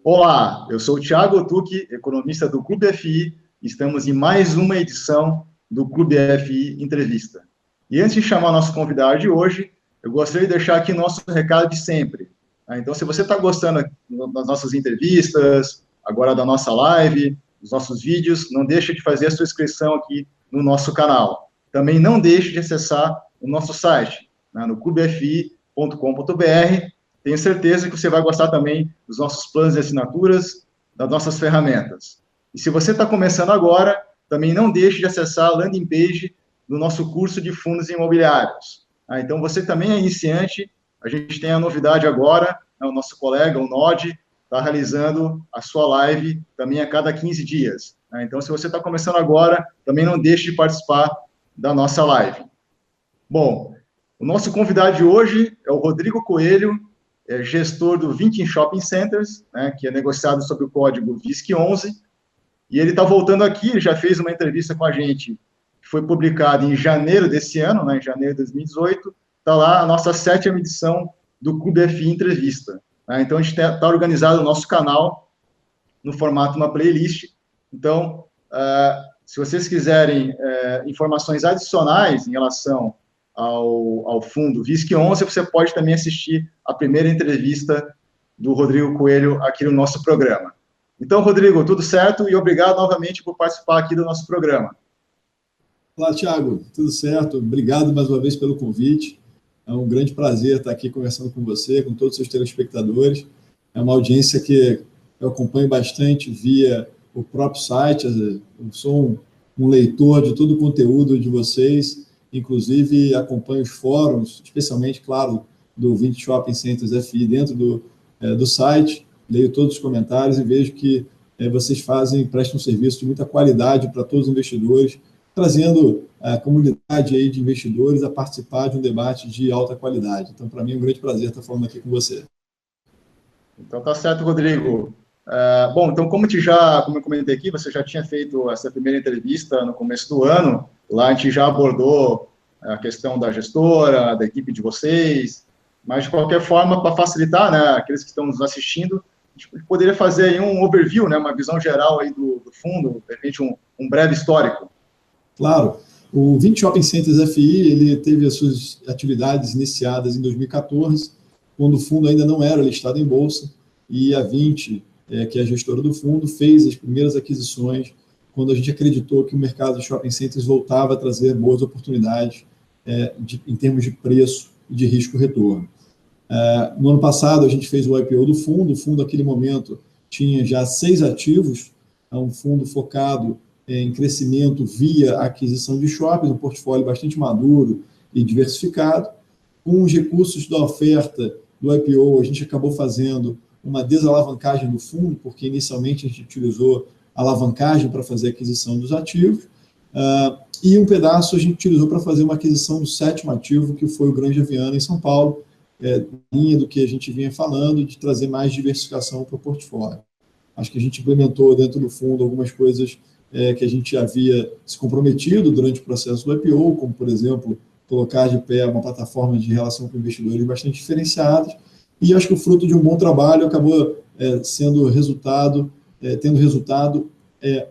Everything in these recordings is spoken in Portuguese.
Olá, eu sou o Thiago Otuki, economista do Clube FI. Estamos em mais uma edição do Clube FI Entrevista. E antes de chamar nosso convidado de hoje, eu gostaria de deixar aqui nosso recado de sempre. Então, se você está gostando das nossas entrevistas, agora da nossa live, dos nossos vídeos, não deixe de fazer a sua inscrição aqui no nosso canal. Também não deixe de acessar o nosso site, no clubefi.com.br. Tenho certeza que você vai gostar também dos nossos planos de assinaturas, das nossas ferramentas. E se você está começando agora, também não deixe de acessar a landing page do nosso curso de fundos imobiliários. Então, você também é iniciante, a gente tem a novidade agora, o nosso colega, o Nod, está realizando a sua live também a cada 15 dias. Então, se você está começando agora, também não deixe de participar da nossa live. Bom, o nosso convidado de hoje é o Rodrigo Coelho, gestor do Vinci Shopping Centers, que é negociado sob o código VISC11, e ele está voltando aqui, ele já fez uma entrevista com a gente, que foi publicada em janeiro desse ano, em janeiro de 2018, está lá a nossa 7ª edição do Clube FI Entrevista. Então, a gente está organizado o nosso canal no formato de uma playlist. Então, se vocês quiserem informações adicionais em relação ao fundo VISC11, você pode também assistir a primeira entrevista do Rodrigo Coelho aqui no nosso programa. Então, Rodrigo, tudo certo? E obrigado novamente por participar aqui do nosso programa. Olá, Thiago, tudo certo? Obrigado mais uma vez pelo convite. É um grande prazer estar aqui conversando com você, com todos os seus telespectadores. É uma audiência que eu acompanho bastante via o próprio site. Eu sou um leitor de todo o conteúdo de vocês, inclusive acompanho os fóruns, especialmente, claro, do Vinci Shopping Centers FI dentro do site, leio todos os comentários e vejo que vocês prestam um serviço de muita qualidade para todos os investidores, trazendo a comunidade aí de investidores a participar de um debate de alta qualidade. Então, para mim, é um grande prazer estar falando aqui com você. Então, tá certo, Rodrigo. Bom, então, como eu comentei aqui, você já tinha feito essa primeira entrevista no começo do ano. Lá a gente já abordou a questão da gestora, da equipe de vocês, mas, de qualquer forma, para facilitar, aqueles que estão nos assistindo, a gente poderia fazer aí um overview, uma visão geral aí do fundo, de repente um breve histórico. Claro. O Vinci Shopping Centers FI, ele teve as suas atividades iniciadas em 2014, quando o fundo ainda não era listado em bolsa, e a Vinci, que é a gestora do fundo, fez as primeiras aquisições quando a gente acreditou que o mercado de shopping centers voltava a trazer boas oportunidades em termos de preço e de risco-retorno. No ano passado, a gente fez o IPO do fundo. O fundo, naquele momento, tinha já 6 ativos, um fundo focado em crescimento via aquisição de shoppings, um portfólio bastante maduro e diversificado. Com os recursos da oferta do IPO, a gente acabou fazendo uma desalavancagem do fundo, porque inicialmente a gente utilizou alavancagem para fazer a aquisição dos ativos, e um pedaço a gente utilizou para fazer uma aquisição do 7º ativo, que foi o Granja Viana, em São Paulo, linha do que a gente vinha falando, de trazer mais diversificação para o portfólio. Acho que a gente implementou dentro do fundo algumas coisas que a gente havia se comprometido durante o processo do IPO, como, por exemplo, colocar de pé uma plataforma de relação com investidores bastante diferenciados, e acho que o fruto de um bom trabalho acabou tendo resultado,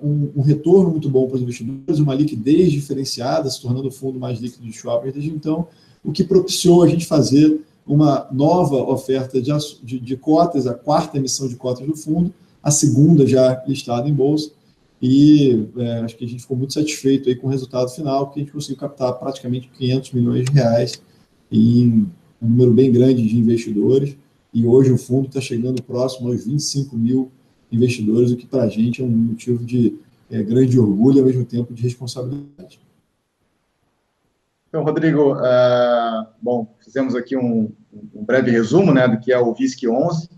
um retorno muito bom para os investidores, uma liquidez diferenciada, se tornando o fundo mais líquido de shopping desde então, o que propiciou a gente fazer uma nova oferta de cotas, a 4ª emissão de cotas do fundo, a 2ª já listada em bolsa, e acho que a gente ficou muito satisfeito aí com o resultado final, porque a gente conseguiu captar praticamente 500 milhões de reais em um número bem grande de investidores, e hoje o fundo está chegando próximo aos 25 mil investidores, o que para a gente é um motivo de grande orgulho e, ao mesmo tempo, de responsabilidade. Então, Rodrigo, fizemos aqui um breve resumo do que é o VISC11,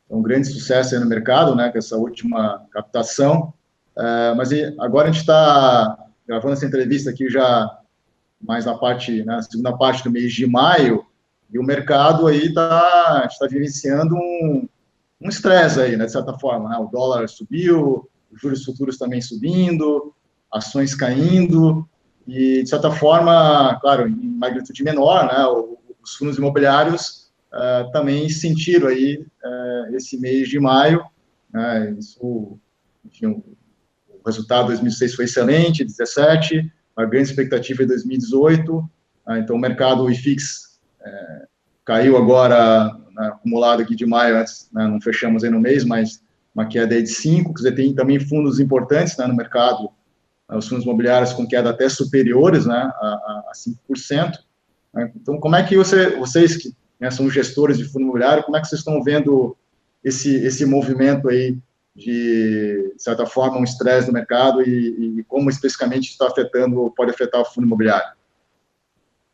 um grande sucesso aí no mercado, com essa última captação, mas agora a gente está gravando essa entrevista aqui já mais na segunda parte do mês de maio, e o mercado aí está vivenciando um estresse aí, de certa forma, O dólar subiu, os juros futuros também subindo, ações caindo, e, de certa forma, claro, em magnitude menor, os fundos imobiliários também sentiram aí esse mês de maio, né? Isso, enfim, o resultado de 2016 foi excelente, 2017, a grande expectativa é 2018, então o mercado IFIX caiu agora, né, acumulado aqui de maio, antes, né, não fechamos aí no mês, mas uma queda aí de 5%, quer dizer, tem também fundos importantes, né, no mercado, os fundos imobiliários com queda até superiores, né, a 5%. Né? Então, como é que vocês que, né, são gestores de fundo imobiliário, como é que vocês estão vendo esse movimento aí de certa forma, um estresse no mercado e como especificamente está afetando, pode afetar o fundo imobiliário?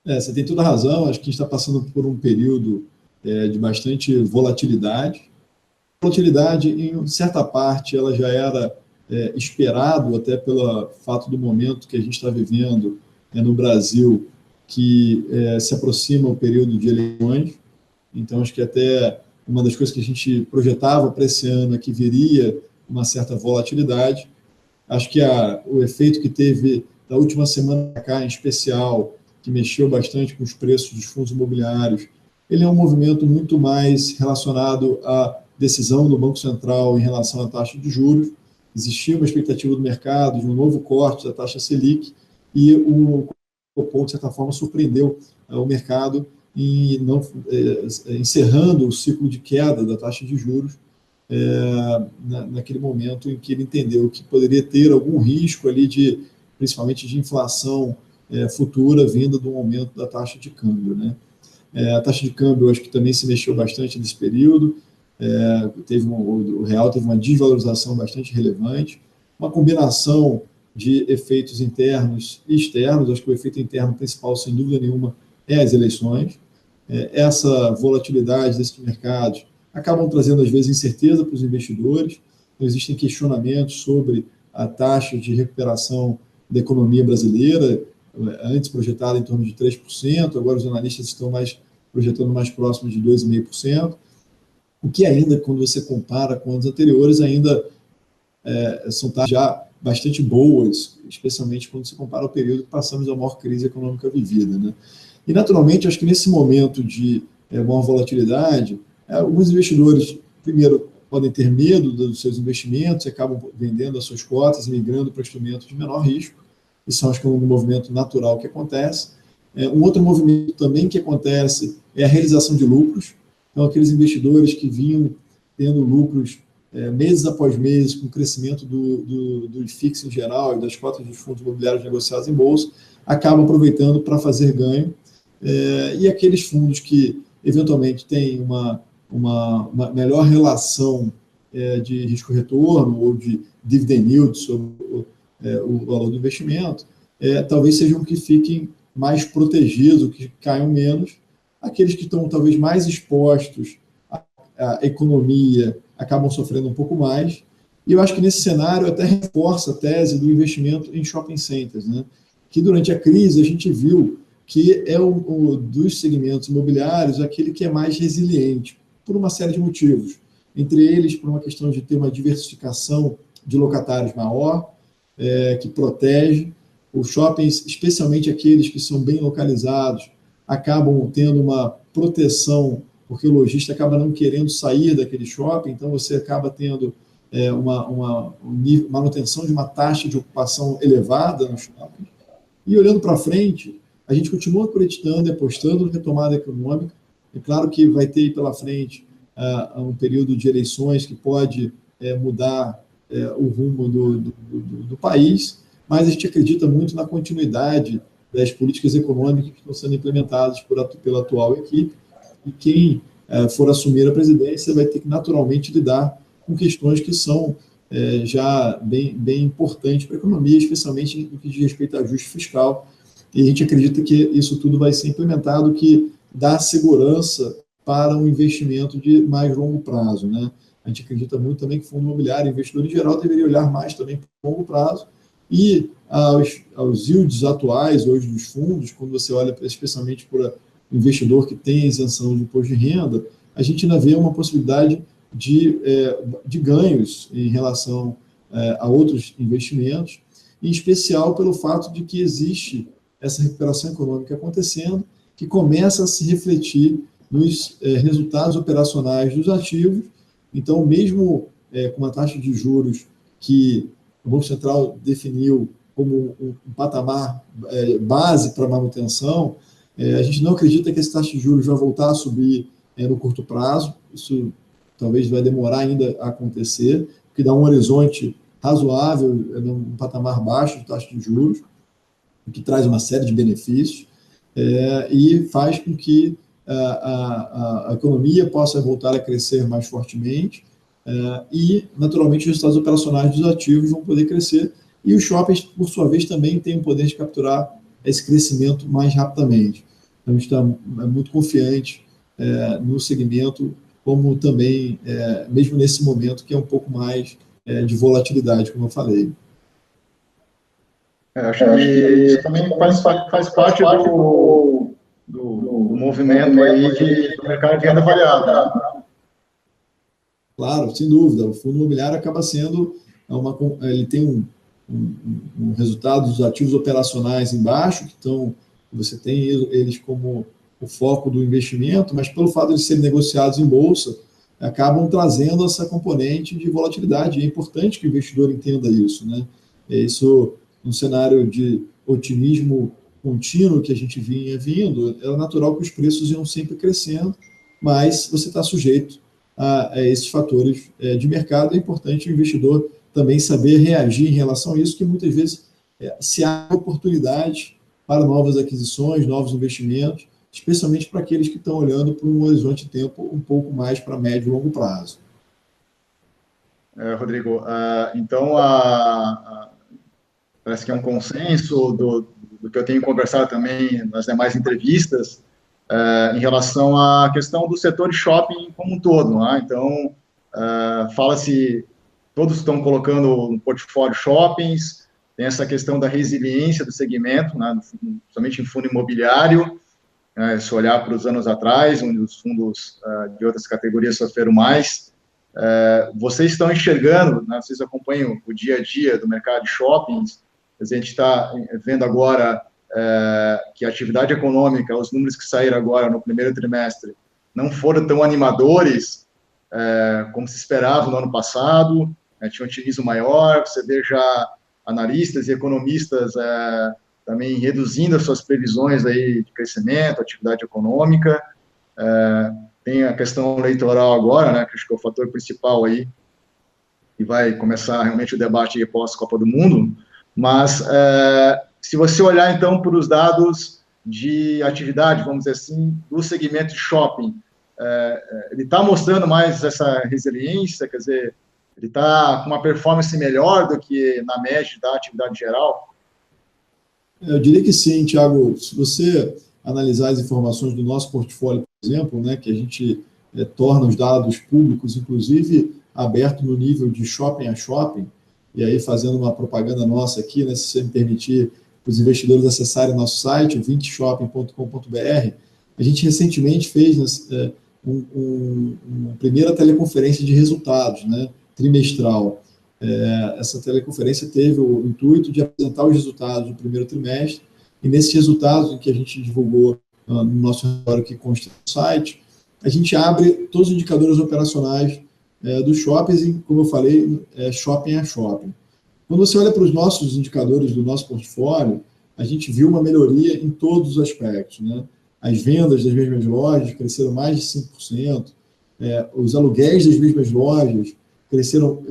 Você tem toda a razão, acho que a gente está passando por um período de bastante volatilidade. Volatilidade, em certa parte, ela já era esperado, até pelo fato do momento que a gente está vivendo no Brasil, que se aproxima o período de eleições. Então, acho que até uma das coisas que a gente projetava para esse ano é que viria uma certa volatilidade. Acho que o efeito que teve da última semana para cá, em especial, que mexeu bastante com os preços dos fundos imobiliários, ele é um movimento muito mais relacionado à decisão do Banco Central em relação à taxa de juros. Existia uma expectativa do mercado de um novo corte da taxa Selic e o Copom, de certa forma, surpreendeu o mercado encerrando o ciclo de queda da taxa de juros naquele momento em que ele entendeu que poderia ter algum risco ali principalmente de inflação futura vinda do aumento da taxa de câmbio, né? A taxa de câmbio, acho que também se mexeu bastante nesse período, o real teve uma desvalorização bastante relevante, uma combinação de efeitos internos e externos. Acho que o efeito interno principal, sem dúvida nenhuma, é as eleições. Essa volatilidade desses mercados acabam trazendo, às vezes, incerteza para os investidores. Então, existem questionamentos sobre a taxa de recuperação da economia brasileira, antes projetada em torno de 3%, agora os analistas estão projetando mais próximo de 2,5%, o que ainda, quando você compara com anos anteriores, ainda são taxas já bastante boas, especialmente quando você compara o período que passamos da maior crise econômica vivida, né? E, naturalmente, acho que nesse momento de maior volatilidade, alguns investidores, primeiro, podem ter medo dos seus investimentos e acabam vendendo as suas cotas e migrando para instrumentos de menor risco. Isso acho que é um movimento natural que acontece. Um outro movimento também que acontece é a realização de lucros. Então, aqueles investidores que vinham tendo lucros meses após meses, com o crescimento do IFIX em geral e das cotas dos fundos imobiliários negociados em bolsa, acabam aproveitando para fazer ganho. E aqueles fundos que, eventualmente, têm uma melhor relação de risco-retorno ou de dividend yield sobre o valor do investimento, talvez sejam que fiquem mais protegidos, que caiam menos. Aqueles que estão talvez mais expostos à economia acabam sofrendo um pouco mais. E eu acho que nesse cenário até reforça a tese do investimento em shopping centers, né? Que durante a crise a gente viu que é dos segmentos imobiliários aquele que é mais resiliente, por uma série de motivos. Entre eles, por uma questão de ter uma diversificação de locatários maior, que protege. Os shoppings, especialmente aqueles que são bem localizados, acabam tendo uma proteção, porque o lojista acaba não querendo sair daquele shopping, então você acaba tendo uma manutenção de uma taxa de ocupação elevada no shopping. E olhando para frente, a gente continua acreditando e apostando na retomada econômica. É claro que vai ter pela frente um período de eleições que pode mudar o rumo do país, mas a gente acredita muito na continuidade das políticas econômicas que estão sendo implementadas pela atual equipe, e quem for assumir a presidência vai ter que naturalmente lidar com questões que são já bem importantes para a economia, especialmente no que diz respeito a ajuste fiscal, e a gente acredita que isso tudo vai ser implementado, que dá segurança para um investimento de mais longo prazo, né? A gente acredita muito também que o fundo imobiliário, investidor em geral, deveria olhar mais também para o longo prazo, e aos yields atuais hoje dos fundos, quando você olha especialmente para o investidor que tem isenção de imposto de renda, a gente ainda vê uma possibilidade de ganhos em relação a outros investimentos, em especial pelo fato de que existe essa recuperação econômica acontecendo, que começa a se refletir nos resultados operacionais dos ativos. Então, mesmo com uma taxa de juros que o Banco Central definiu como um patamar base para manutenção, a gente não acredita que essa taxa de juros vai voltar a subir no curto prazo. Isso talvez vai demorar ainda a acontecer, porque dá um horizonte razoável, num patamar baixo de taxa de juros, o que traz uma série de benefícios, e faz com que a economia possa voltar a crescer mais fortemente, e, naturalmente, os resultados operacionais dos ativos vão poder crescer, e os shoppings, por sua vez, também têm o poder de capturar esse crescimento mais rapidamente. Então, a gente está muito confiante no segmento, como também, mesmo nesse momento, que é um pouco mais de volatilidade, como eu falei. Acho que isso também faz parte do movimento aí do mercado de renda variável, né? Claro, sem dúvida. O fundo imobiliário acaba sendo ele tem um resultado dos ativos operacionais embaixo, você tem eles como o foco do investimento, mas pelo fato de eles serem negociados em bolsa, acabam trazendo essa componente de volatilidade. E é importante que o investidor entenda isso, né? Isso, num cenário de otimismo contínuo que a gente vinha vindo, era natural que os preços iam sempre crescendo, mas você está sujeito a esses fatores de mercado. É importante o investidor também saber reagir em relação a isso, que muitas vezes se há oportunidade para novas aquisições, novos investimentos, especialmente para aqueles que estão olhando para um horizonte de tempo um pouco mais para médio e longo prazo. Rodrigo, então parece que é um consenso do que eu tenho conversado também nas demais entrevistas, em relação à questão do setor de shopping como um todo, não é? Então, fala-se, todos estão colocando no portfólio shoppings, tem essa questão da resiliência do segmento, né, somente em fundo imobiliário, se olhar para os anos atrás, onde os fundos de outras categorias sofreram mais. Vocês estão enxergando, né, vocês acompanham o dia a dia do mercado de shoppings, a gente está vendo agora que a atividade econômica, os números que saíram agora no primeiro trimestre, não foram tão animadores como se esperava no ano passado, tinha um otimismo maior, você vê já analistas e economistas também reduzindo as suas previsões aí de crescimento, atividade econômica. Tem a questão eleitoral agora, né, que acho que é o fator principal aí, que vai começar realmente o debate pós-Copa do Mundo, mas se você olhar, então, para os dados de atividade, vamos dizer assim, do segmento de shopping, ele está mostrando mais essa resiliência, quer dizer, ele está com uma performance melhor do que na média da atividade geral? Eu diria que sim, Thiago. Se você analisar as informações do nosso portfólio, por exemplo, né, que a gente torna os dados públicos, inclusive aberto no nível de shopping a shopping, e aí fazendo uma propaganda nossa aqui, né, se você me permitir, os investidores acessarem nosso site, 20shopping.com.br, a gente recentemente fez uma primeira teleconferência de resultados, né, trimestral. Essa teleconferência teve o intuito de apresentar os resultados do primeiro trimestre, e nesses resultados que a gente divulgou no nosso relatório que consta no site, a gente abre todos os indicadores operacionais dos shoppings, e, como eu falei, shopping a shopping. Quando você olha para os nossos indicadores do nosso portfólio, a gente viu uma melhoria em todos os aspectos, né? As vendas das mesmas lojas cresceram mais de 5%, os aluguéis das mesmas lojas cresceram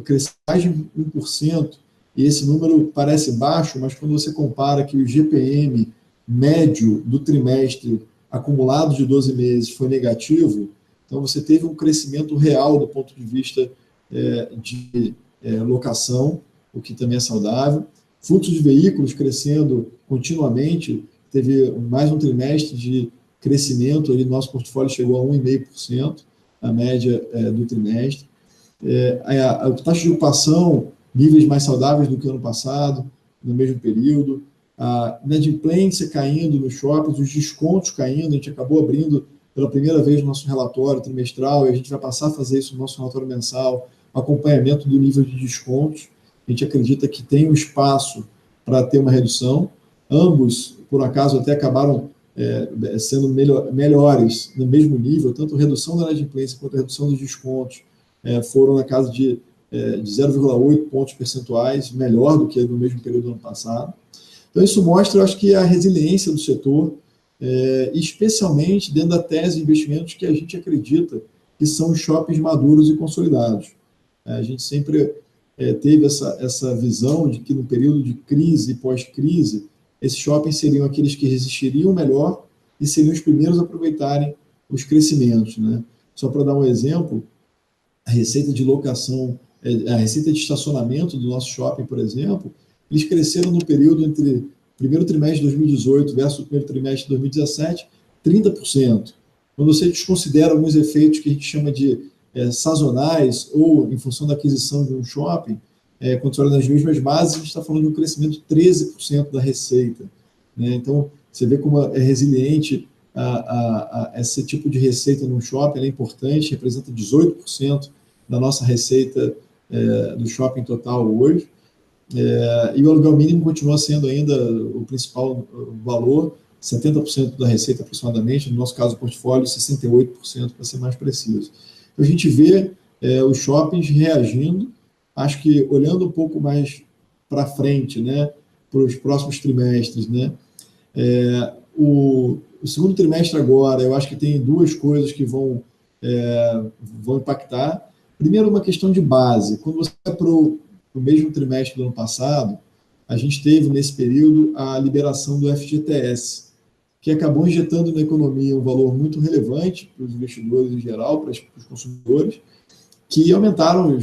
mais de 1%, e esse número parece baixo, mas quando você compara que o GPM médio do trimestre acumulado de 12 meses foi negativo, então você teve um crescimento real do ponto de vista de locação, o que também é saudável. Fluxo de veículos crescendo continuamente, teve mais um trimestre de crescimento, ali nosso portfólio chegou a 1,5%, a média do trimestre. A taxa de ocupação, níveis mais saudáveis do que o ano passado, no mesmo período. A inadimplência caindo nos shoppings, os descontos caindo, a gente acabou abrindo pela primeira vez no nosso relatório trimestral, e a gente vai passar a fazer isso no nosso relatório mensal, acompanhamento do nível de descontos. A gente acredita que tem um espaço para ter uma redução. Ambos, por acaso, até acabaram sendo melhores no mesmo nível, tanto a redução da inadimplência quanto a redução dos descontos foram na casa de de 0,8 pontos percentuais, melhor do que no mesmo período do ano passado. Então, isso mostra, eu acho, que a resiliência do setor, especialmente dentro da tese de investimentos que a gente acredita que são os shoppings maduros e consolidados. A gente sempre teve essa visão de que no período de crise e pós-crise, esses shoppings seriam aqueles que resistiriam melhor e seriam os primeiros a aproveitarem os crescimentos, né? Só para dar um exemplo, a receita de locação, a receita de estacionamento do nosso shopping, por exemplo, eles cresceram no período entre o primeiro trimestre de 2018 versus o primeiro trimestre de 2017, 30%. Quando você desconsidera alguns efeitos que a gente chama de sazonais ou em função da aquisição de um shopping, quando você olha nas mesmas bases, a gente está falando de um crescimento de 13% da receita, né? Então, você vê como é resiliente esse tipo de receita no shopping, ela é importante, representa 18% da nossa receita do shopping total hoje, e o aluguel mínimo continua sendo ainda o principal valor, 70% da receita aproximadamente, no nosso caso o portfólio 68%, para ser mais preciso. Então, a gente vê os shoppings reagindo, acho que olhando um pouco mais para frente, né, para os próximos trimestres, né, o segundo trimestre agora, eu acho que tem duas coisas que vão impactar. Primeiro, uma questão de base. Quando você vai para o mesmo trimestre do ano passado, a gente teve nesse período a liberação do FGTS, que acabou injetando na economia um valor muito relevante para os investidores em geral, para os consumidores, que aumentaram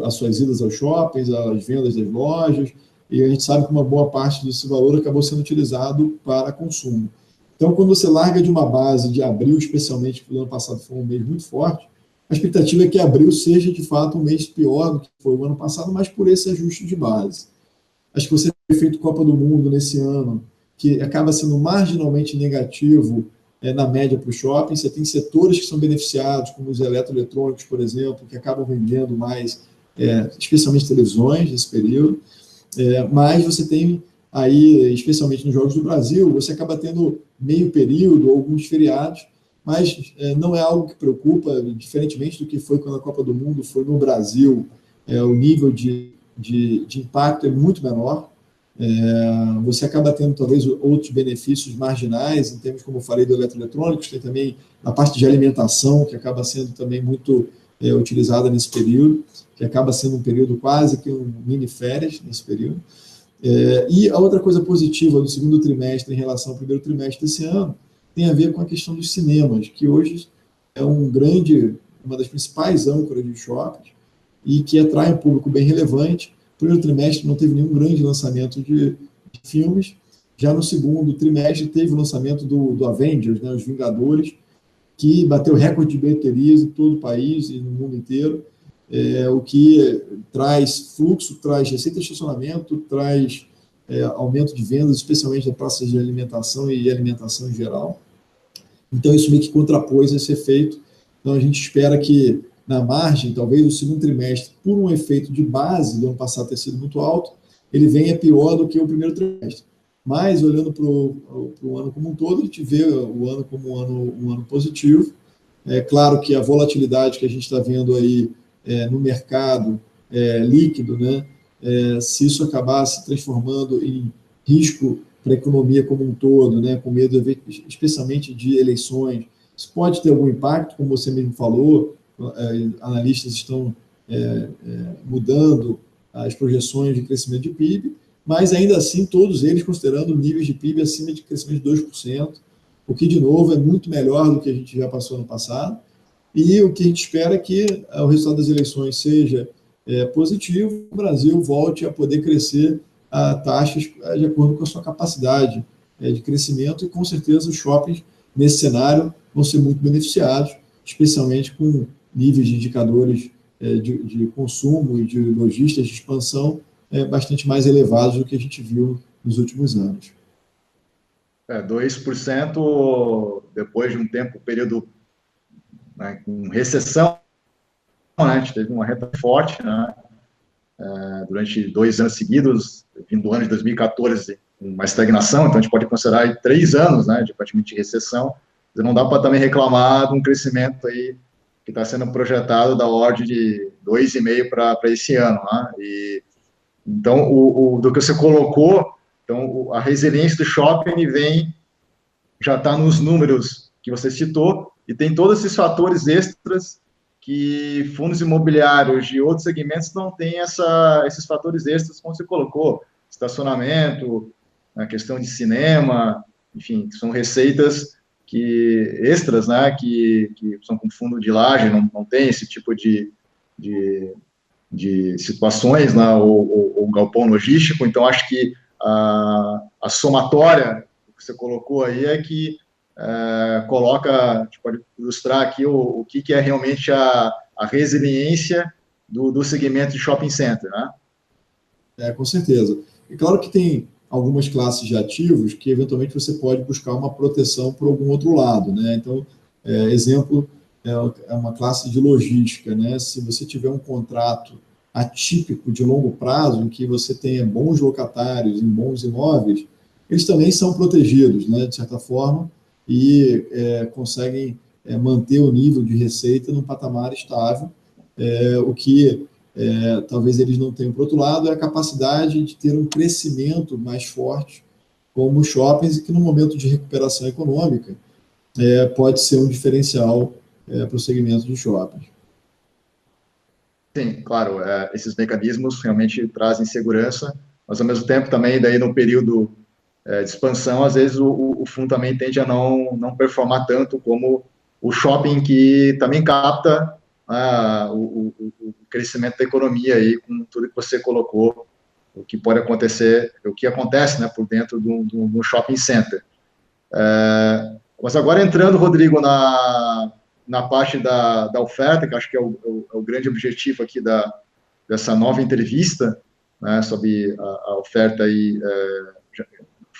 as suas idas aos shoppings, as vendas das lojas, e a gente sabe que uma boa parte desse valor acabou sendo utilizado para consumo. Então, quando você larga de uma base de abril, especialmente, que o ano passado foi um mês muito forte, a expectativa é que abril seja, de fato, um mês pior do que foi o ano passado, mas por esse ajuste de base. Acho que você tem feito Copa do Mundo nesse ano, que acaba sendo marginalmente negativo na média para o shopping. Você tem setores que são beneficiados, como os eletroeletrônicos, por exemplo, que acabam vendendo mais, especialmente televisões nesse período. Mas você tem aí, especialmente nos Jogos do Brasil, você acaba tendo meio período, alguns feriados, mas não é algo que preocupa, diferentemente do que foi quando a Copa do Mundo foi no Brasil, o nível de impacto é muito menor. Você acaba tendo talvez outros benefícios marginais, em termos, como eu falei, do eletroeletrônicos, tem também a parte de alimentação, que acaba sendo também muito utilizada nesse período, que acaba sendo um período quase que um mini férias nesse período. E a outra coisa positiva do segundo trimestre em relação ao primeiro trimestre desse ano tem a ver com a questão dos cinemas, que hoje é uma das principais âncoras de shoppings e que atrai um público bem relevante. No primeiro trimestre não teve nenhum grande lançamento de filmes. Já no segundo trimestre teve o lançamento do Avengers, né, Os Vingadores, que bateu recorde de bilheterias em todo o país e no mundo inteiro, o que traz fluxo, traz receita de estacionamento, traz aumento de vendas, especialmente da praça de alimentação e alimentação em geral. Então, isso meio que contrapôs esse efeito. Então, a gente espera que, na margem, talvez o segundo trimestre, por um efeito de base do ano passado ter sido muito alto, ele venha pior do que o primeiro trimestre. Mas, olhando para o ano como um todo, a gente vê o ano como um ano positivo. É claro que a volatilidade que a gente está vendo aí no mercado líquido, né, se isso acabar se transformando em risco para a economia como um todo, né, com medo, especialmente de eleições, isso pode ter algum impacto, como você mesmo falou. Analistas estão mudando as projeções de crescimento de PIB, mas ainda assim todos eles considerando níveis de PIB acima de crescimento de 2%, o que, de novo, é muito melhor do que a gente já passou no passado, e o que a gente espera é que o resultado das eleições seja positivo, o Brasil volte a poder crescer a taxas de acordo com a sua capacidade de crescimento, e com certeza os shoppings, nesse cenário, vão ser muito beneficiados, especialmente com níveis de indicadores de consumo e de lojistas de expansão bastante mais elevados do que a gente viu nos últimos anos. 2% depois de um tempo, período, né, com recessão, né, a gente teve uma reta forte, né, durante 2 anos seguidos, vindo do ano de 2014, uma estagnação, então a gente pode considerar aí 3 anos, né, de praticamente recessão. Não dá para também reclamar de um crescimento aí que está sendo projetado da ordem de 2,5 para esse ano. Né? Então, do que você colocou, então, a resiliência do shopping já está nos números que você citou, e tem todos esses fatores extras que fundos imobiliários de outros segmentos não têm esses fatores extras, como você colocou, estacionamento, a questão de cinema, enfim, são receitas extras, né, que são com fundo de laje, não tem esse tipo de situações, né, ou galpão logístico. Então, acho que a somatória que você colocou aí é que coloca, a gente pode ilustrar aqui o que é realmente a resiliência do segmento de shopping center, né? Com certeza. E claro que tem algumas classes de ativos que, eventualmente, você pode buscar uma proteção por algum outro lado, né? Então, exemplo, é uma classe de logística, né? Se você tiver um contrato atípico de longo prazo, em que você tenha bons locatários em bons imóveis, eles também são protegidos, né, de certa forma, e conseguem manter o nível de receita num patamar estável, o que talvez eles não tenham. Por outro lado, é a capacidade de ter um crescimento mais forte, como os shoppings, e que no momento de recuperação econômica pode ser um diferencial para o segmento de shoppings. Sim, claro, esses mecanismos realmente trazem segurança, mas ao mesmo tempo também, daí no período de expansão, às vezes o fundo também tende a não performar tanto como o shopping, que também capta o crescimento da economia aí, com tudo que você colocou, o que pode acontecer, o que acontece, né, por dentro de um shopping center. Mas agora entrando, Rodrigo, na parte da oferta, que acho que é o grande objetivo aqui dessa nova entrevista, né, sobre a oferta aí,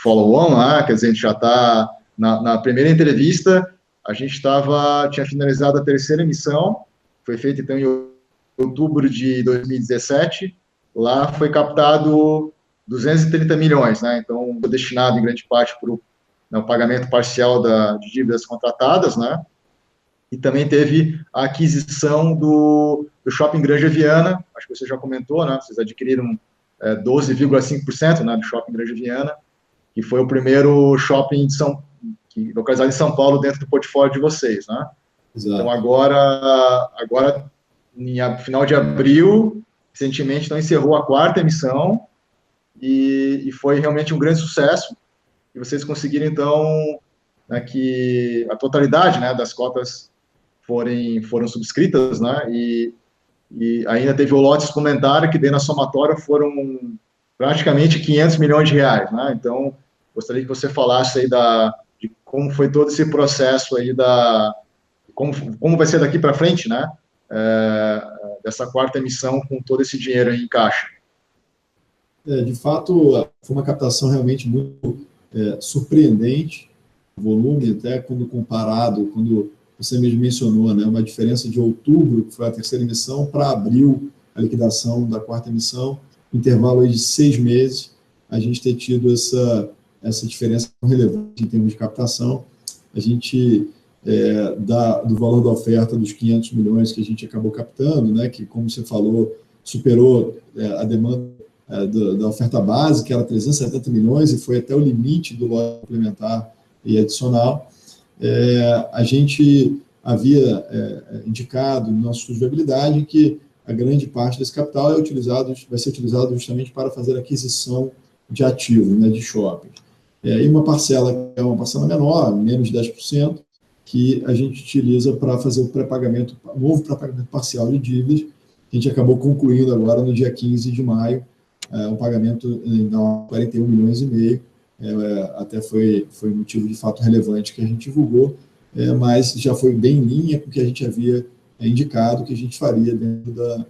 follow-on, quer dizer, a gente já está na primeira entrevista, a gente tinha finalizado a terceira emissão, foi feita então em outubro de 2017, lá foi captado 230 milhões, né, então destinado em grande parte para o pagamento parcial de dívidas contratadas, né, e também teve a aquisição do Shopping Granja Viana, acho que você já comentou, né, vocês adquiriram 12,5%, né, do Shopping Granja Viana, que foi o primeiro shopping localizado em São Paulo dentro do portfólio de vocês, né? Exato. Então, agora, em final de abril, recentemente, então, encerrou a quarta emissão e foi realmente um grande sucesso. E vocês conseguiram, então, né, que a totalidade, né, das cotas foram subscritas, né? E ainda teve o lote suplementar, que daí na somatória foram praticamente 500 milhões de reais, né? Então, gostaria que você falasse aí de como foi todo esse processo aí como vai ser daqui para frente, né? Dessa quarta emissão com todo esse dinheiro aí em caixa. De fato, foi uma captação realmente muito surpreendente, o volume, até quando comparado, quando você mesmo mencionou, né, uma diferença de outubro, que foi a terceira emissão, para abril, a liquidação da quarta emissão, intervalo aí de 6 meses, a gente ter tido essa diferença relevante em termos de captação. A gente, do valor da oferta dos 500 milhões que a gente acabou captando, né, que, como você falou, superou a demanda da oferta base, que era 370 milhões, e foi até o limite do lote complementar e adicional. A gente havia indicado no nosso estudo de viabilidade que a grande parte desse capital vai ser utilizado justamente para fazer aquisição de ativos, né, de shopping. E uma parcela é uma parcela menor, menos de 10%, que a gente utiliza para fazer o pré-pagamento, novo pré-pagamento parcial de dívidas, que a gente acabou concluindo agora no dia 15 de maio, um pagamento em 41 milhões e meio, até foi motivo de fato relevante que a gente divulgou, mas já foi bem em linha com o que a gente havia indicado que a gente faria dentro da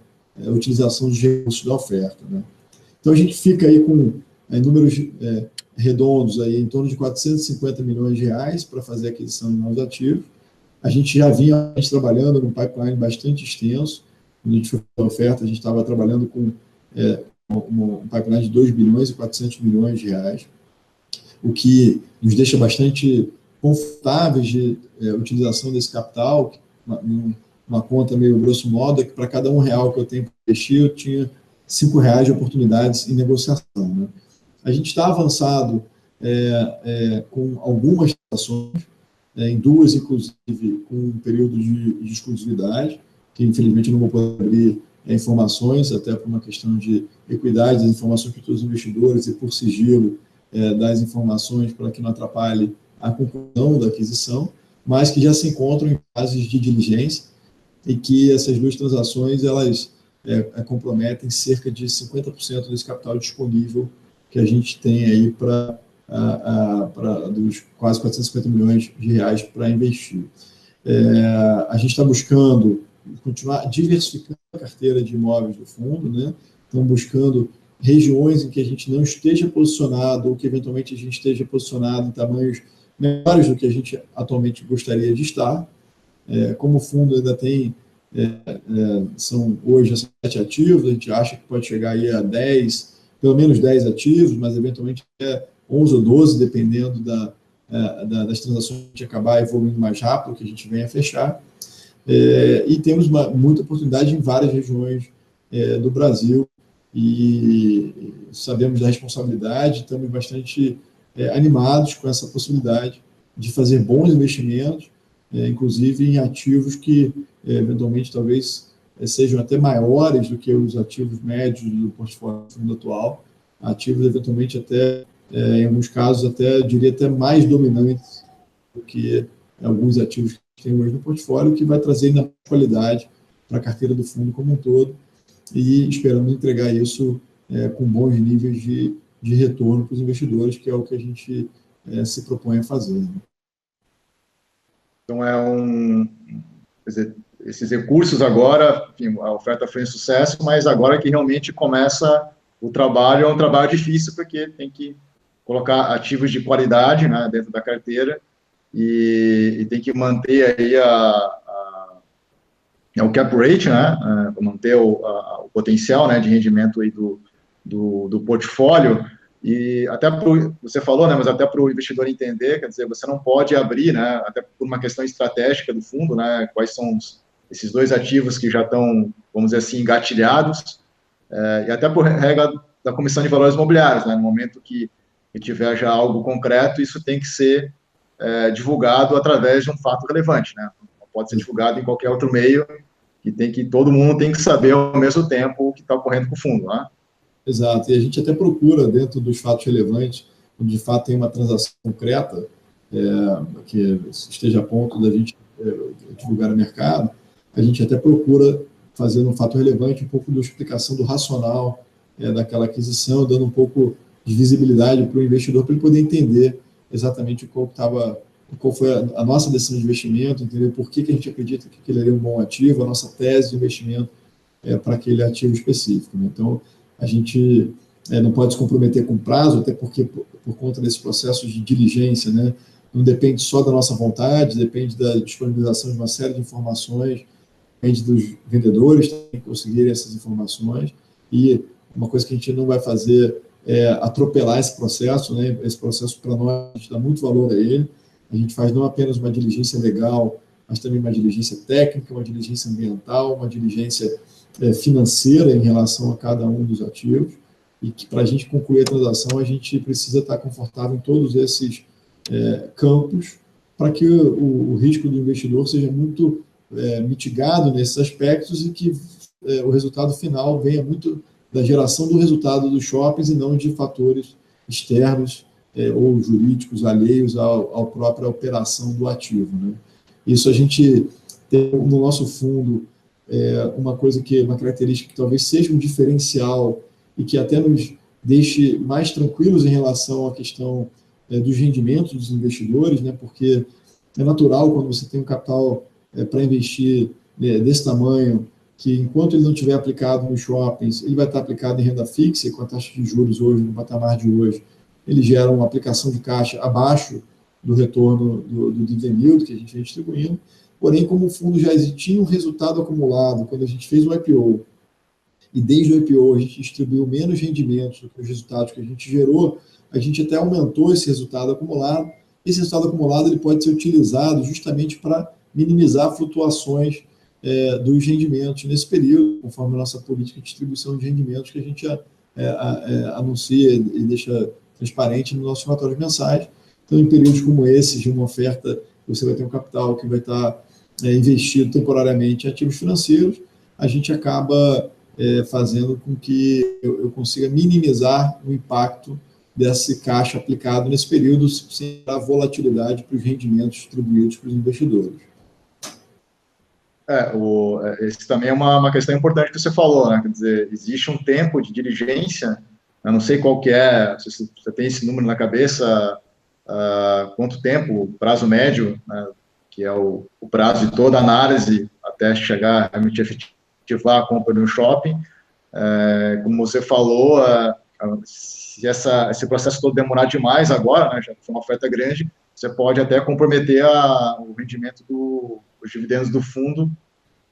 utilização dos recursos da oferta, né? Então, a gente fica aí com números redondos aí, em torno de 450 milhões de reais para fazer a aquisição de novos ativos. A gente já vinha trabalhando num pipeline bastante extenso. Quando a gente foi para a oferta, a gente estava trabalhando com um pipeline de 2 bilhões e 400 milhões de reais, o que nos deixa bastante confortáveis de utilização desse capital, uma conta meio grosso modo, é que para cada R$ 1 que eu tenho para investir, eu tinha R$ 5 de oportunidades em negociação, né? A gente está avançado com algumas ações, em duas, inclusive, com um período de exclusividade, que infelizmente eu não vou poder abrir informações, até por uma questão de equidade das informações para todos os investidores e por sigilo das informações para que não atrapalhe a conclusão da aquisição, mas que já se encontram em fases de diligência e que essas duas transações elas comprometem cerca de 50% desse capital disponível que a gente tem aí para dos quase R$ 450 milhões para investir. A gente está buscando continuar diversificando a carteira de imóveis do fundo, né? Estamos buscando regiões em que a gente não esteja posicionado ou que eventualmente a gente esteja posicionado em tamanhos menores do que a gente atualmente gostaria de estar. Como o fundo ainda tem, são hoje 7 ativos, a gente acha que pode chegar aí a 10, pelo menos 10 ativos, mas eventualmente 11 ou 12, dependendo das transações que a gente acabar evoluindo mais rápido, que a gente venha a fechar. E temos muita oportunidade em várias regiões do Brasil e sabemos da responsabilidade, estamos bastante animados com essa possibilidade de fazer bons investimentos, inclusive em ativos que eventualmente talvez sejam até maiores do que os ativos médios do portfólio do fundo atual, ativos eventualmente até, em alguns casos, até, eu diria, até mais dominantes do que alguns ativos que tem hoje no portfólio, que vai trazer ainda qualidade para a carteira do fundo como um todo, e esperamos entregar isso com bons níveis de retorno para os investidores, que é o que a gente se propõe a fazer. Então, quer dizer, esses recursos agora, enfim, a oferta foi um sucesso, mas agora que realmente começa o trabalho, é um trabalho difícil, porque tem que colocar ativos de qualidade, né, dentro da carteira, e tem que manter aí o cap rate, né, manter o potencial, né, de rendimento aí do portfólio, e até você falou, né, mas até para o investidor entender, quer dizer, você não pode abrir, né, até por uma questão estratégica do fundo, né, quais são esses dois ativos que já estão, vamos dizer assim, engatilhados, e até por regra da Comissão de Valores Imobiliários, né, no momento que tiver já algo concreto, isso tem que ser divulgado através de um fato relevante, né? Não pode ser divulgado em qualquer outro meio, todo mundo tem que saber ao mesmo tempo o que está ocorrendo com o fundo, né? Exato, e a gente até procura, dentro dos fatos relevantes, onde de fato tem uma transação concreta, que esteja a ponto da gente divulgar no mercado, a gente até procura fazer um fato relevante um pouco de explicação do racional daquela aquisição, dando um pouco de visibilidade para o investidor, para ele poder entender exatamente qual foi a nossa decisão de investimento, entender por que a gente acredita que aquele é um bom ativo, a nossa tese de investimento para aquele ativo específico, né? Então, a gente não pode se comprometer com prazo, até porque, por conta desse processo de diligência, né, não depende só da nossa vontade, depende da disponibilização de uma série de informações, depende dos vendedores também conseguirem essas informações, e uma coisa que a gente não vai fazer é atropelar esse processo, né? Esse processo, para nós, a gente dá muito valor a ele. A gente faz não apenas uma diligência legal, mas também uma diligência técnica, uma diligência ambiental, uma diligência financeira em relação a cada um dos ativos, e que, para a gente concluir a transação, a gente precisa estar confortável em todos esses campos, para que o risco do investidor seja muito mitigado nesses aspectos e que o resultado final venha muito da geração do resultado dos shoppings e não de fatores externos ou jurídicos alheios à própria operação do ativo, né? Isso a gente tem no nosso fundo uma característica que talvez seja um diferencial e que até nos deixe mais tranquilos em relação à questão dos rendimentos dos investidores, né? Porque é natural, quando você tem um capital para investir desse tamanho, que enquanto ele não estiver aplicado nos shoppings, ele vai estar aplicado em renda fixa, e com a taxa de juros hoje, no patamar de hoje, ele gera uma aplicação de caixa abaixo do retorno do dividend yield que a gente vem distribuindo. Porém, como o fundo já tinha um resultado acumulado, quando a gente fez o IPO, e desde o IPO a gente distribuiu menos rendimentos do que os resultados que a gente gerou, a gente até aumentou esse resultado acumulado. Esse resultado acumulado ele pode ser utilizado justamente para minimizar flutuações dos rendimentos nesse período, conforme a nossa política de distribuição de rendimentos que a gente anuncia e deixa transparente nos nossos relatórios mensais. Então, em períodos como esses, de uma oferta, você vai ter um capital que vai estar investido temporariamente em ativos financeiros, a gente acaba fazendo com que eu consiga minimizar o impacto desse caixa aplicado nesse período, sem dar volatilidade para os rendimentos distribuídos para os investidores. Esse também é uma questão importante que você falou, né? Quer dizer, existe um tempo de diligência, eu não sei qual que é, se você tem esse número na cabeça, quanto tempo, prazo médio, né, que é o prazo de toda a análise até chegar a realmente efetivar a compra no shopping. Como você falou, se esse processo todo demorar demais agora, né, já foi uma oferta grande, você pode até comprometer o rendimento dos dividendos do fundo,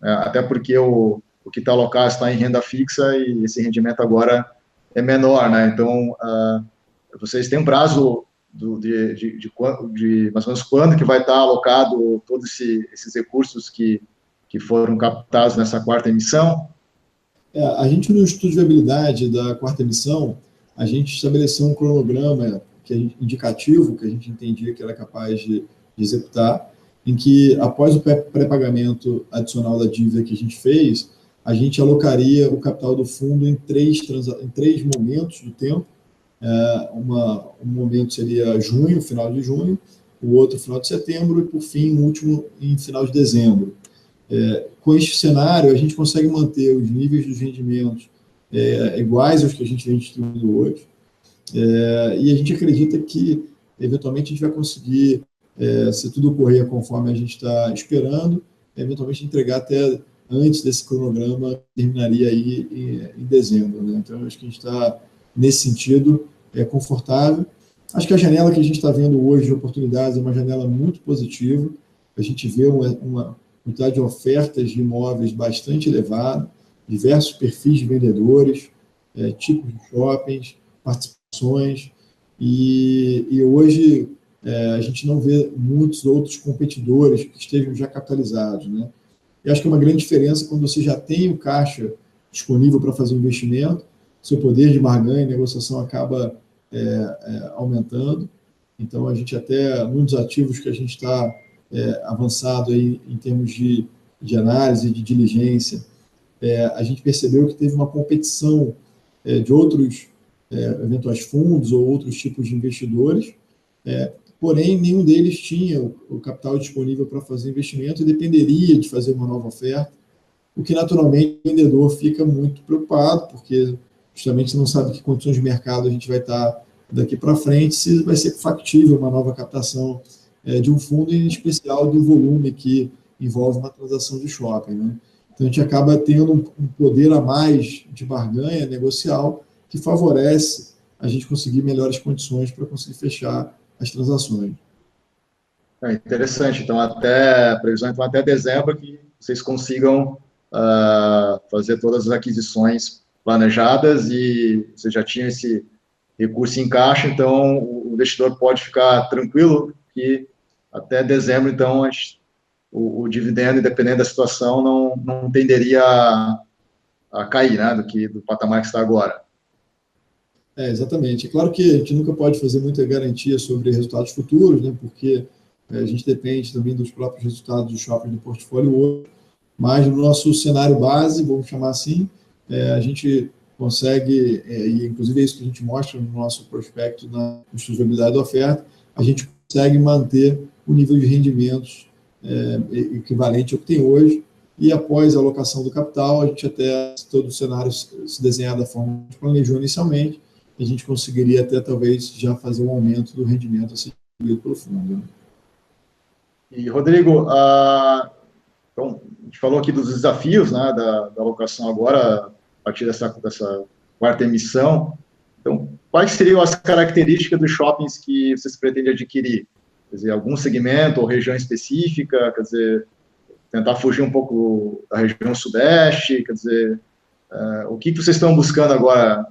até porque o que está alocado está em renda fixa e esse rendimento agora é menor, né? Então, vocês têm um prazo de mais ou menos quando que vai estar alocado todos esses recursos que foram captados nessa quarta emissão? A gente, no estudo de viabilidade da quarta emissão, a gente estabeleceu um cronograma indicativo, que a gente entendia que era capaz de executar, em que, após o pré-pagamento adicional da dívida que a gente fez, a gente alocaria o capital do fundo em três momentos do tempo. Um momento seria junho, final de junho, o outro final de setembro e, por fim, o último em final de dezembro. Com este cenário, a gente consegue manter os níveis dos rendimentos iguais aos que a gente vem distribuindo hoje, e a gente acredita que, eventualmente, a gente vai conseguir, se tudo ocorrer conforme a gente está esperando, eventualmente entregar até antes desse cronograma, terminaria aí em dezembro, né? Então, acho que a gente está, nesse sentido, confortável. Acho que a janela que a gente está vendo hoje de oportunidades é uma janela muito positiva. A gente vê uma quantidade de ofertas de imóveis bastante elevada, diversos perfis de vendedores, tipos de shoppings, participações, e hoje a gente não vê muitos outros competidores que estejam já capitalizados, né? E acho que é uma grande diferença quando você já tem o caixa disponível para fazer o investimento, seu poder de barganha e negociação acaba aumentando. Então, a gente até, num dos ativos que a gente está avançado aí em termos de análise, de diligência, a gente percebeu que teve uma competição de outros eventuais fundos ou outros tipos de investidores, porém, nenhum deles tinha o capital disponível para fazer investimento e dependeria de fazer uma nova oferta, o que, naturalmente, o vendedor fica muito preocupado, porque justamente você não sabe que condições de mercado a gente vai estar daqui para frente, se vai ser factível uma nova captação de um fundo, em especial do volume que envolve uma transação de shopping, né? Então, a gente acaba tendo um poder a mais de barganha negocial que favorece a gente conseguir melhores condições para conseguir fechar as transações. Interessante. Então, a previsão então, até dezembro que vocês consigam fazer todas as aquisições planejadas e vocês já tinham esse recurso em caixa, então o investidor pode ficar tranquilo que até dezembro, então, o dividendo, dependendo da situação, não tenderia a cair, né, do patamar que está agora. Exatamente. É claro que a gente nunca pode fazer muita garantia sobre resultados futuros, né, porque a gente depende também dos próprios resultados do shopping do portfólio hoje, mas no nosso cenário base, vamos chamar assim, a gente consegue, e inclusive é isso que a gente mostra no nosso prospecto na sustentabilidade da oferta, a gente consegue manter o nível de rendimentos equivalente ao que tem hoje, e após a alocação do capital, a gente até, se todo o cenário se desenhar da forma que a gente planejou inicialmente, a gente conseguiria até talvez já fazer um aumento do rendimento assim pelo fundo. E, Rodrigo, então, a gente falou aqui dos desafios, né, da alocação agora, a partir dessa quarta emissão. Então, quais seriam as características dos shoppings que vocês pretendem adquirir? Quer dizer, algum segmento ou região específica? Quer dizer, tentar fugir um pouco da região sudeste? Quer dizer, o que vocês estão buscando agora?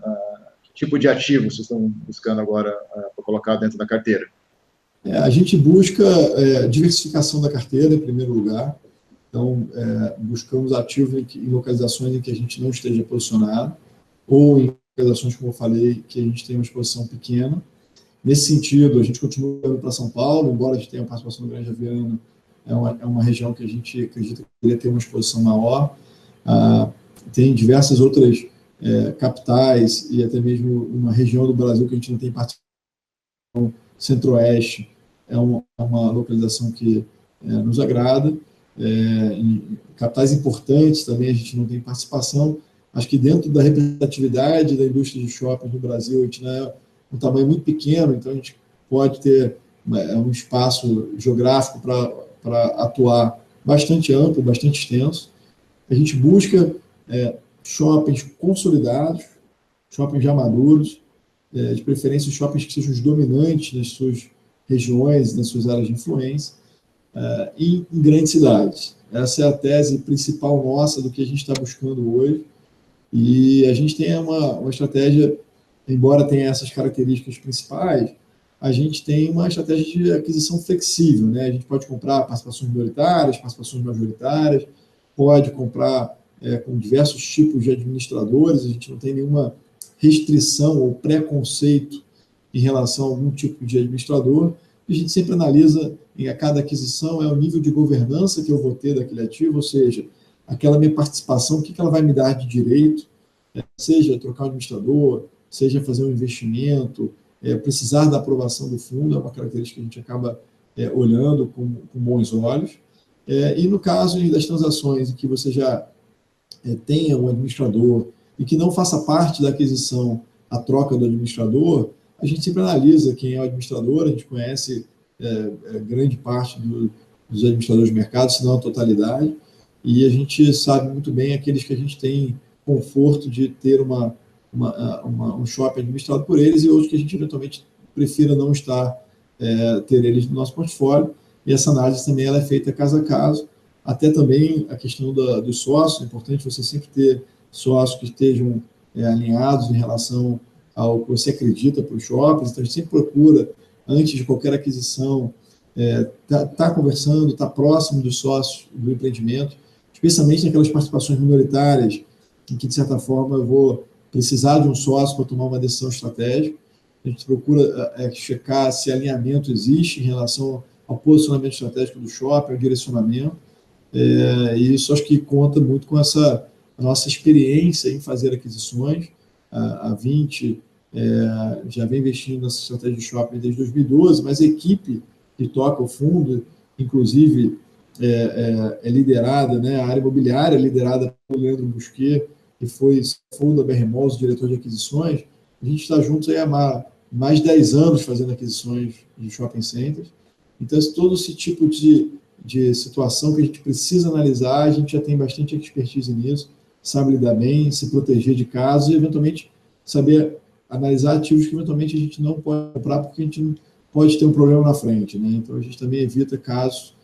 Que tipo de ativo vocês estão buscando agora para colocar dentro da carteira? A gente busca diversificação da carteira, em primeiro lugar. Então, buscamos ativos em localizações em que a gente não esteja posicionado, ou em localizações, como eu falei, que a gente tem uma exposição pequena. Nesse sentido, a gente continua indo para São Paulo, embora a gente tenha uma participação no Grande Aviano, é uma região que a gente acredita que poderia ter uma exposição maior. Tem diversas outras capitais e até mesmo uma região do Brasil que a gente não tem participação. Centro-Oeste é uma localização que nos agrada. Em capitais importantes também a gente não tem participação. Acho que dentro da representatividade da indústria de shopping no Brasil, a gente não é um tamanho muito pequeno, então a gente pode ter um espaço geográfico para atuar bastante amplo, bastante extenso. A gente busca shoppings consolidados, shoppings já maduros, de preferência shoppings que sejam os dominantes nas suas regiões, nas suas áreas de influência, em grandes cidades. Essa é a tese principal nossa do que a gente está buscando hoje. E a gente tem uma estratégia, embora tenha essas características principais, a gente tem uma estratégia de aquisição flexível, né? A gente pode comprar participações minoritárias, participações majoritárias, pode comprar com diversos tipos de administradores, a gente não tem nenhuma restrição ou preconceito em relação a algum tipo de administrador. A gente sempre analisa a cada aquisição o nível de governança que eu vou ter daquele ativo, ou seja, aquela minha participação, o que ela vai me dar de direito, seja trocar um administrador, seja fazer um investimento, precisar da aprovação do fundo, é uma característica que a gente acaba olhando com bons olhos. E no caso das transações em que você já tenha um administrador e que não faça parte da aquisição a troca do administrador, a gente sempre analisa quem é o administrador, a gente conhece grande parte dos administradores de mercado, se não a totalidade, e a gente sabe muito bem aqueles que a gente tem conforto de ter um shopping administrado por eles e outros que a gente eventualmente prefira não ter eles no nosso portfólio. E essa análise também ela é feita caso a caso, até também a questão dos sócios. É importante você sempre ter sócios que estejam alinhados em relação ao que você acredita para os shoppings. Então, a gente sempre procura, antes de qualquer aquisição, tá conversando, tá próximo dos sócios do empreendimento, especialmente naquelas participações minoritárias, em que, de certa forma, eu vou precisar de um sócio para tomar uma decisão estratégica. A gente procura checar se alinhamento existe em relação ao posicionamento estratégico do shopping, ao direcionamento, e isso acho que conta muito com a nossa experiência em fazer aquisições. A 20 já vem investindo nessa estratégia de shopping desde 2012, mas a equipe que toca o fundo, inclusive, é liderada, né, a área imobiliária é liderada pelo Leandro Busquet, que foi da BR Malls, diretor de aquisições. A gente está juntos aí há mais de 10 anos fazendo aquisições de shopping centers. Então, todo esse tipo de situação que a gente precisa analisar, a gente já tem bastante expertise nisso, sabe lidar bem, se proteger de casos e, eventualmente, saber analisar ativos que, eventualmente, a gente não pode comprar porque a gente pode ter um problema na frente, né? Então, a gente também evita casos,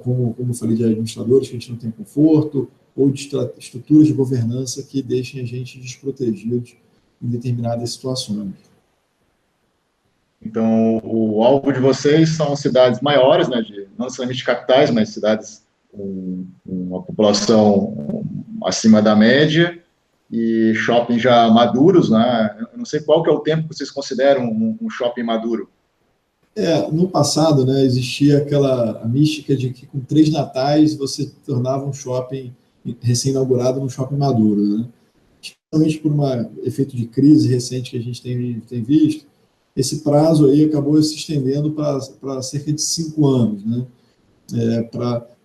como eu falei, de administradores que a gente não tem conforto ou de estruturas de governança que deixem a gente desprotegidos em determinadas situações. Então, o alvo de vocês são cidades maiores, né, não necessariamente capitais, mas cidades com uma população acima da média e shoppings já maduros, né? Eu não sei qual que é o tempo que vocês consideram um shopping maduro. No passado, né, existia a mística de que com 3 natais você tornava um shopping recém-inaugurado num shopping maduro, né? Especialmente por um efeito de crise recente que a gente tem visto, esse prazo aí acabou se estendendo para cerca de 5 anos, né?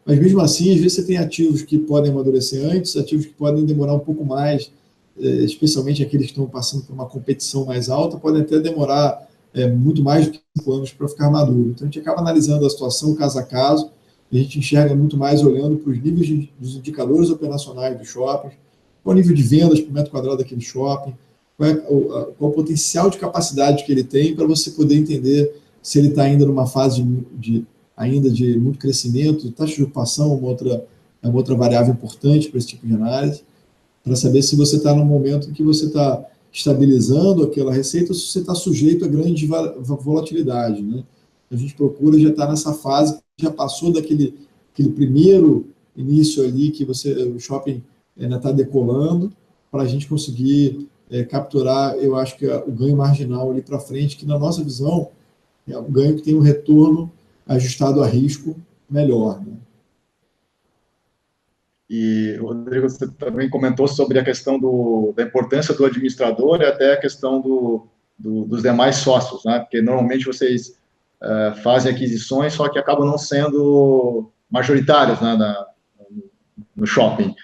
Mas mesmo assim, às vezes você tem ativos que podem amadurecer antes, ativos que podem demorar um pouco mais, especialmente aqueles que estão passando por uma competição mais alta, podem até demorar muito mais do que 5 anos para ficar maduro. Então, a gente acaba analisando a situação caso a caso, e a gente enxerga muito mais olhando para os níveis dos indicadores operacionais dos shoppings, qual o nível de vendas por metro quadrado daquele shopping, qual o potencial de capacidade que ele tem para você poder entender se ele está ainda numa fase ainda de muito crescimento. Taxa de ocupação é uma outra variável importante para esse tipo de análise, para saber se você está num momento em que você está estabilizando aquela receita ou se você está sujeito a grande volatilidade, né? A gente procura já estar nessa fase que já passou daquele primeiro início ali que o shopping ainda está decolando, para a gente conseguir capturar, eu acho que o ganho marginal ali para frente, que na nossa visão é um ganho que tem um retorno ajustado a risco melhor, né? E, Rodrigo, você também comentou sobre a questão da importância do administrador e até a questão dos demais sócios, né? Porque normalmente vocês fazem aquisições, só que acabam não sendo majoritários, né, no shopping.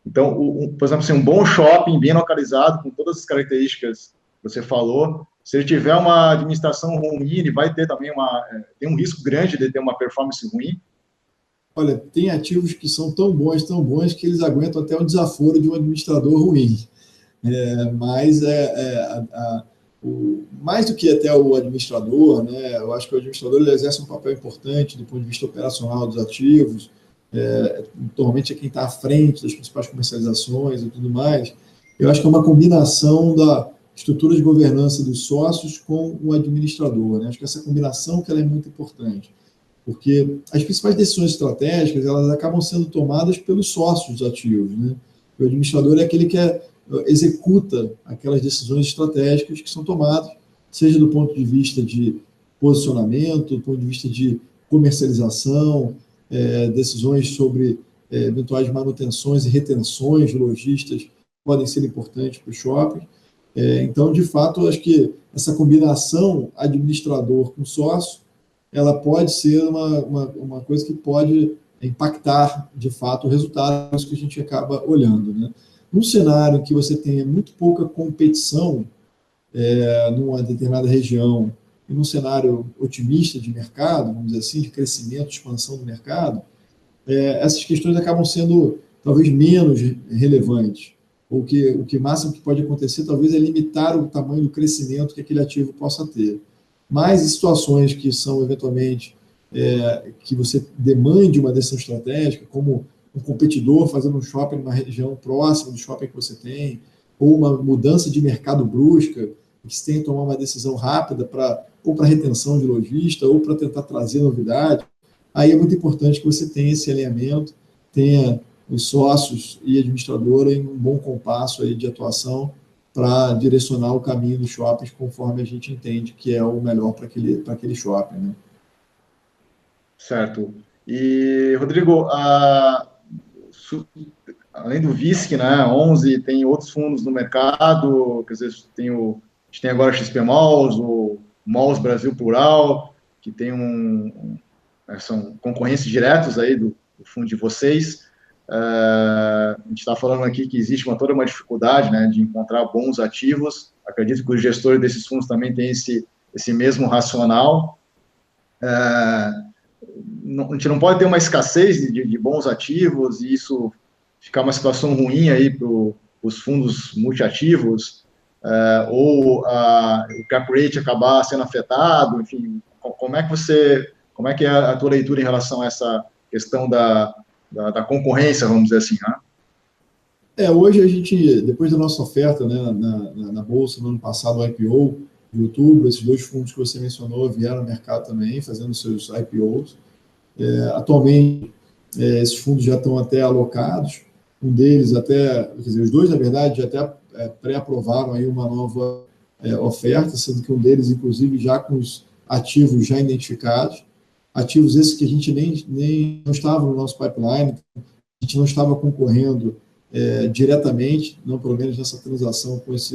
Então, por exemplo, assim, um bom shopping, bem localizado, com todas as características que você falou, se ele tiver uma administração ruim, ele vai ter também tem um risco grande de ter uma performance ruim. Olha, tem ativos que são tão bons, que eles aguentam até o desaforo de um administrador ruim. Mas mais do que até o administrador, né, eu acho que o administrador ele exerce um papel importante do ponto de vista operacional dos ativos, normalmente é quem está à frente das principais comercializações e tudo mais. Eu acho que é uma combinação da estrutura de governança dos sócios com o administrador, né? Acho que essa combinação que ela é muito importante, porque as principais decisões estratégicas elas acabam sendo tomadas pelos sócios dos ativos, né? O administrador é aquele que executa aquelas decisões estratégicas que são tomadas, seja do ponto de vista de posicionamento, do ponto de vista de comercialização, decisões sobre eventuais manutenções e retenções de lojistas podem ser importantes para o shopping. Então, de fato, eu acho que essa combinação administrador com sócio, ela pode ser uma coisa que pode impactar, de fato, o resultado que a gente acaba olhando, né? Num cenário em que você tenha muito pouca competição numa determinada região, e num cenário otimista de mercado, vamos dizer assim, de crescimento, expansão do mercado, essas questões acabam sendo talvez menos relevantes. O que máximo que pode acontecer talvez é limitar o tamanho do crescimento que aquele ativo possa ter. Mas em situações que são eventualmente que você demande uma decisão estratégica, como um competidor fazendo um shopping numa região próxima do shopping que você tem, ou uma mudança de mercado brusca, que você tem que tomar uma decisão rápida ou para retenção de lojista, ou para tentar trazer novidade, aí é muito importante que você tenha esse alinhamento, tenha os sócios e administradora em um bom compasso aí de atuação para direcionar o caminho dos shoppings conforme a gente entende que é o melhor para aquele shopping, né? Certo. E, Rodrigo, além do VISC, né, 11, tem outros fundos no mercado, quer dizer, a gente tem agora a XP Malls, o Malls Brasil Plural, que tem são concorrentes diretos aí do fundo de vocês. A gente está falando aqui que existe toda uma dificuldade, né, de encontrar bons ativos. Acredito que os gestores desses fundos também têm esse mesmo racional. A gente não pode ter uma escassez de bons ativos e isso ficar uma situação ruim aí para os fundos multiativos, ou o cap rate acabar sendo afetado. Enfim, como é que é a tua leitura em relação a essa questão da concorrência, vamos dizer assim, né? Hoje a gente, depois da nossa oferta, né, na Bolsa no ano passado, o IPO, de outubro, esses dois fundos que você mencionou vieram ao mercado também, fazendo seus IPOs. Atualmente, esses fundos já estão até alocados, um deles quer dizer, os dois, na verdade, já até pré-aprovaram aí uma nova oferta, sendo que um deles, inclusive, já com os ativos já identificados, ativos esses que a gente nem não estava no nosso pipeline, a gente não estava concorrendo diretamente, não pelo menos nessa transação com os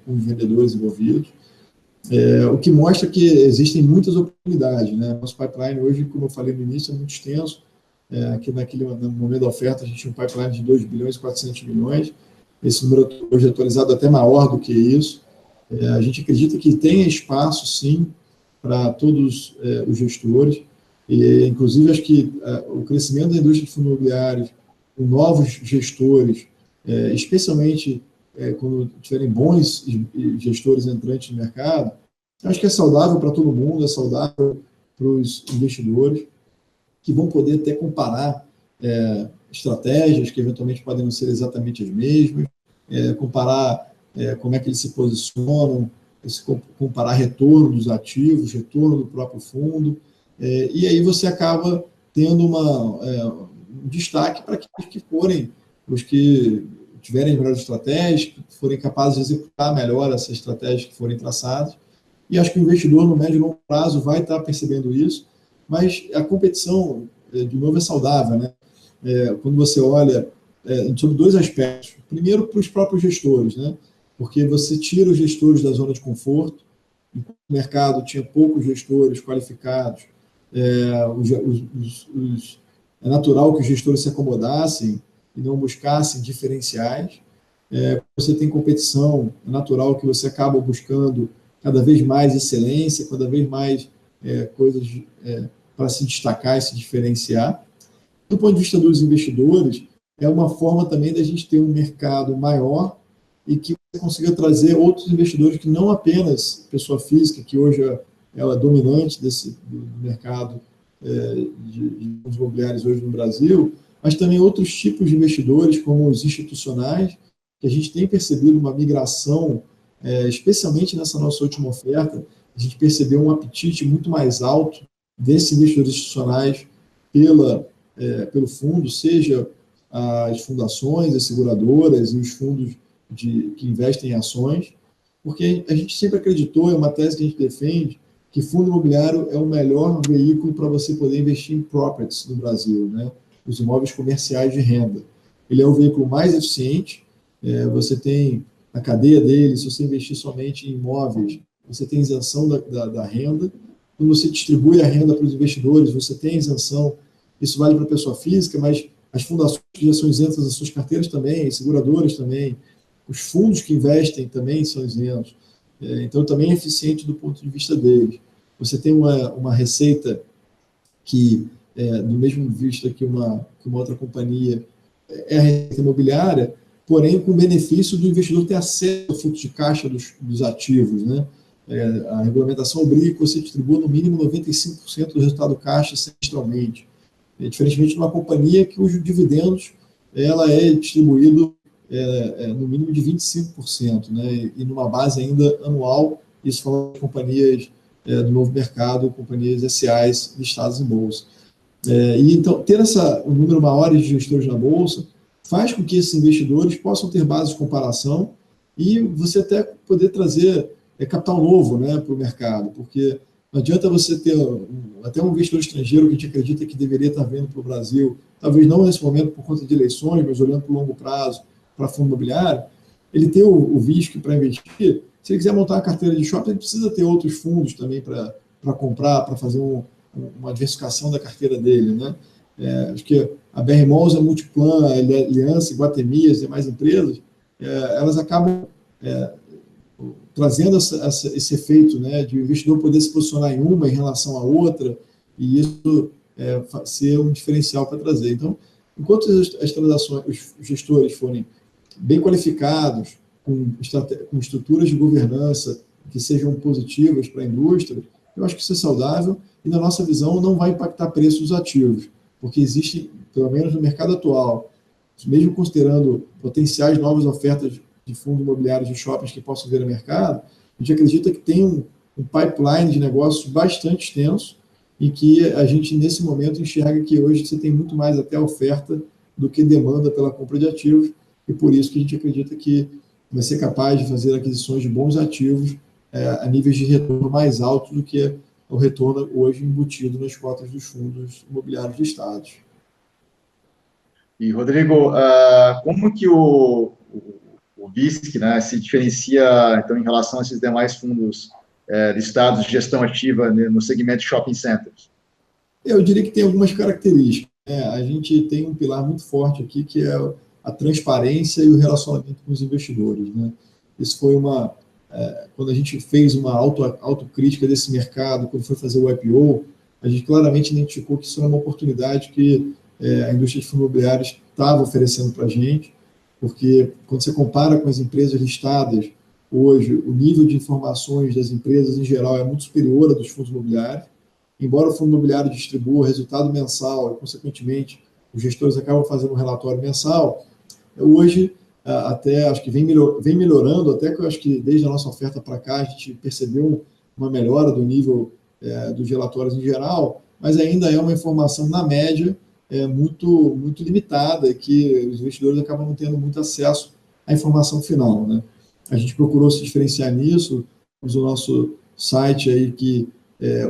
vendedores envolvidos, o que mostra que existem muitas oportunidades, né? Nosso pipeline hoje, como eu falei no início, é muito extenso. Aqui no momento da oferta a gente tinha um pipeline de 2 bilhões e 400 milhões, esse número hoje é atualizado até maior do que isso. A gente acredita que tem espaço, sim, para todos os gestores, e inclusive acho que o crescimento da indústria de fundos imobiliários, com novos gestores, especialmente quando tiverem bons gestores entrantes no mercado, acho que é saudável para todo mundo, é saudável para os investidores, que vão poder até comparar estratégias que eventualmente podem não ser exatamente as mesmas, comparar como é que eles se posicionam, comparar retorno dos ativos, retorno do próprio fundo, e aí você acaba tendo um destaque para aqueles que forem os que tiverem as melhores estratégias, que forem capazes de executar melhor essas estratégias que forem traçadas. E acho que o investidor, no médio e longo prazo, vai estar percebendo isso, mas a competição, de novo, é saudável, né? Quando você olha sobre dois aspectos. Primeiro, para os próprios gestores, né? Porque você tira os gestores da zona de conforto, enquanto o mercado tinha poucos gestores qualificados, é natural que os gestores se acomodassem e não buscassem diferenciais. Você tem competição, é natural que você acaba buscando cada vez mais excelência, cada vez mais coisas para se destacar e se diferenciar. Do ponto de vista dos investidores, é uma forma também da gente ter um mercado maior e que você consiga trazer outros investidores que não apenas pessoa física, que hoje ela é dominante do mercado de fundos imobiliários hoje no Brasil, mas também outros tipos de investidores, como os institucionais, que a gente tem percebido uma migração, especialmente nessa nossa última oferta, a gente percebeu um apetite muito mais alto desses investidores institucionais pelo fundo, seja as fundações, as seguradoras e os fundos que investem em ações, porque a gente sempre acreditou, é uma tese que a gente defende, que fundo imobiliário é o melhor veículo para você poder investir em properties no Brasil, né? Os imóveis comerciais de renda. Ele é o veículo mais eficiente, você tem a cadeia dele, se você investir somente em imóveis, você tem isenção da renda. Quando você distribui a renda para os investidores, você tem isenção. Isso vale para a pessoa física, mas as fundações que já são isentas das suas carteiras também, seguradoras também, os fundos que investem também são isentos. Então, também é eficiente do ponto de vista deles. Você tem uma receita que, do mesmo vista que uma outra companhia, é a receita imobiliária, porém com o benefício do investidor ter acesso ao fluxo de caixa dos ativos, né? A regulamentação obriga que você distribua no mínimo 95% do resultado caixa semestralmente. Diferentemente de uma companhia que os dividendos ela é distribuído no mínimo de 25%, né? E numa base ainda anual, isso falando de companhias do novo mercado, companhias SAs listadas em bolsa. E então, ter um número maior de gestores na bolsa faz com que esses investidores possam ter base de comparação e você até poder trazer capital novo, né, para o mercado, porque não adianta você ter até um investidor estrangeiro que a gente acredita que deveria estar vindo para o Brasil, talvez não nesse momento por conta de eleições, mas olhando para o longo prazo, para fundo imobiliário, ele ter o VISC para investir. Se ele quiser montar uma carteira de shopping, ele precisa ter outros fundos também para comprar, para fazer uma diversificação da carteira dele, né? Acho que a BR Malls, a Multiplan, a Aliança, Iguatemi, as demais empresas, elas acabam trazendo esse efeito, né, de o investidor poder se posicionar em uma em relação à outra, e isso ser um diferencial para trazer. Então, enquanto as transações, os gestores forem bem qualificados, com estruturas de governança que sejam positivas para a indústria, eu acho que isso é saudável e, na nossa visão, não vai impactar preços dos ativos, porque existe, pelo menos no mercado atual, mesmo considerando potenciais novas ofertas de fundos imobiliários de shoppings que possam vir ao mercado, a gente acredita que tem um pipeline de negócios bastante extenso e que a gente, nesse momento, enxerga que hoje você tem muito mais até oferta do que demanda pela compra de ativos, e por isso que a gente acredita que vai ser capaz de fazer aquisições de bons ativos a níveis de retorno mais altos do que o retorno hoje embutido nas cotas dos fundos imobiliários listados. E, Rodrigo, como que o VISC, né, se diferencia, então, em relação a esses demais fundos listados de gestão ativa, né, no segmento de shopping centers? Eu diria que tem algumas características. A gente tem um pilar muito forte aqui, que é a transparência e o relacionamento com os investidores, né? Isso foi quando a gente fez uma autocrítica desse mercado, quando foi fazer o IPO, a gente claramente identificou que isso era uma oportunidade que a indústria de fundos imobiliários estava oferecendo para a gente, porque quando você compara com as empresas listadas, hoje o nível de informações das empresas em geral é muito superior a dos fundos imobiliários. Embora o fundo imobiliário distribua o resultado mensal e, consequentemente, os gestores acabam fazendo um relatório mensal, hoje até acho que vem melhorando, até que eu acho que desde a nossa oferta para cá a gente percebeu uma melhora do nível dos relatórios em geral, mas ainda é uma informação, na média, muito limitada, que os investidores acabam não tendo muito acesso à informação final, né? A gente procurou se diferenciar nisso, temos o nosso site aí que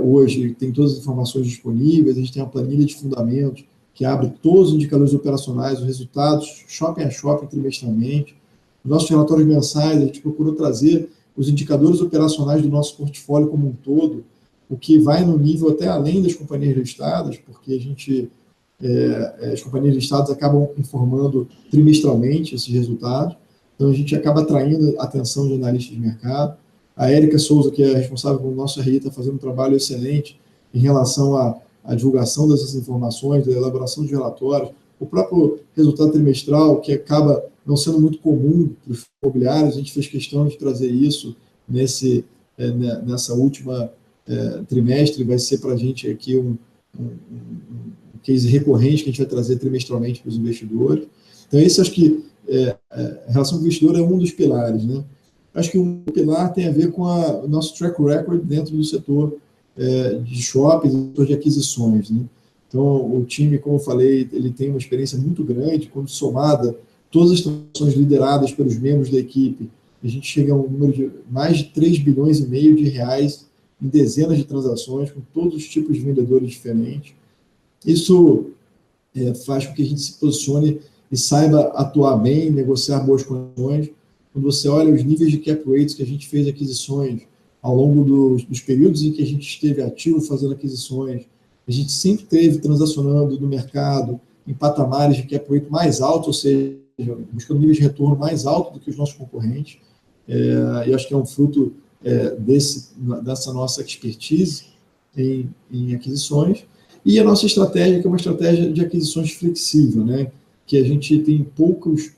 hoje tem todas as informações disponíveis, a gente tem uma planilha de fundamentos que abre todos os indicadores operacionais, os resultados, shopping a shopping, trimestralmente. Nos nossos relatórios mensais, a gente procurou trazer os indicadores operacionais do nosso portfólio como um todo, o que vai no nível até além das companhias listadas, porque a gente, as companhias listadas acabam informando trimestralmente esses resultados, então a gente acaba atraindo a atenção de analistas de mercado. A Érica Souza, que é responsável pelo nosso RI, está fazendo um trabalho excelente em relação à divulgação dessas informações, da elaboração de relatórios, o próprio resultado trimestral, que acaba não sendo muito comum para os imobiliários, a gente fez questão de trazer isso nessa última trimestre, vai ser para a gente aqui um case recorrente que a gente vai trazer trimestralmente para os investidores. Então, esse acho que a relação com o investidor é um dos pilares, né? Acho que um pilar tem a ver com o nosso track record dentro do setor de shoppings, setor de aquisições, né? Então, o time, como eu falei, ele tem uma experiência muito grande, quando somada todas as transações lideradas pelos membros da equipe, a gente chega a um número de mais de 3,5 bilhões de reais em dezenas de transações, com todos os tipos de vendedores diferentes. Isso faz com que a gente se posicione e saiba atuar bem, negociar boas condições. Quando você olha os níveis de cap rates que a gente fez aquisições ao longo dos períodos em que a gente esteve ativo fazendo aquisições, a gente sempre esteve transacionando no mercado em patamares de cap rate mais altos, ou seja, buscando níveis de retorno mais altos do que os nossos concorrentes. E acho que é um fruto dessa nossa expertise em aquisições. E a nossa estratégia, que é uma estratégia de aquisições flexível, né? Que a gente tem poucos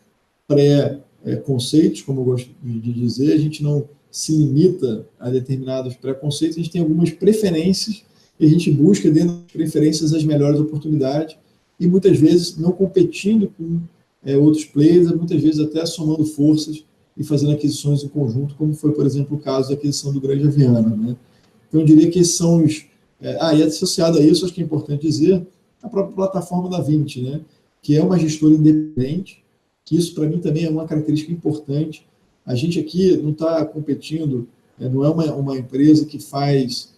pré-conceitos, como eu gosto de dizer, a gente não se limita a determinados pré-conceitos, a gente tem algumas preferências e a gente busca dentro das preferências as melhores oportunidades e muitas vezes não competindo com outros players, muitas vezes até somando forças e fazendo aquisições em conjunto, como foi, por exemplo, o caso da aquisição do Grande Aviana, né? Então, eu diria que esses são os... e associado a isso, acho que é importante dizer, a própria plataforma da Vinci, né? Que é uma gestora independente, que isso, para mim, também é uma característica importante. A gente aqui não está competindo, não é uma empresa que faz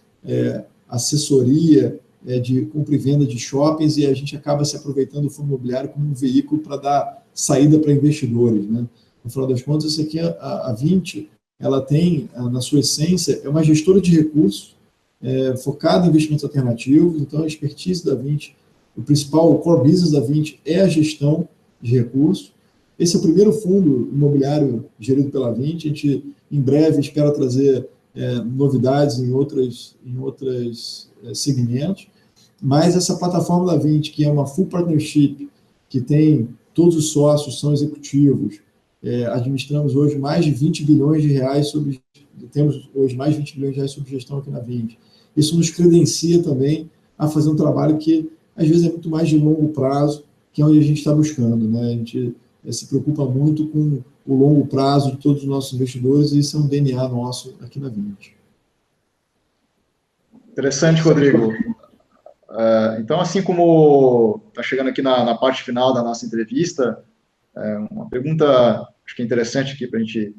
assessoria de compra e venda de shoppings e a gente acaba se aproveitando do fundo imobiliário como um veículo para dar saída para investidores, né? No final das contas, isso aqui, a Vinci, ela tem, na sua essência, é uma gestora de recursos focada em investimentos alternativos. Então, a expertise da Vinci, o core business da Vinci é a gestão de recursos. Esse é o primeiro fundo imobiliário gerido pela Vinci. A gente, em breve, espera trazer novidades em outros segmentos. Mas essa plataforma da Vinci, que é uma full partnership, que tem todos os sócios, são executivos, administramos hoje mais de 20 bilhões de reais temos hoje mais de 20 bilhões de reais sob gestão aqui na Vinci. Isso nos credencia também a fazer um trabalho que, às vezes, é muito mais de longo prazo, que é onde a gente está buscando, né? A gente se preocupa muito com o longo prazo de todos os nossos investidores e isso é um DNA nosso aqui na Vinci. Interessante, Rodrigo. Então, assim como está chegando aqui na parte final da nossa entrevista, uma pergunta, acho que é interessante aqui para a gente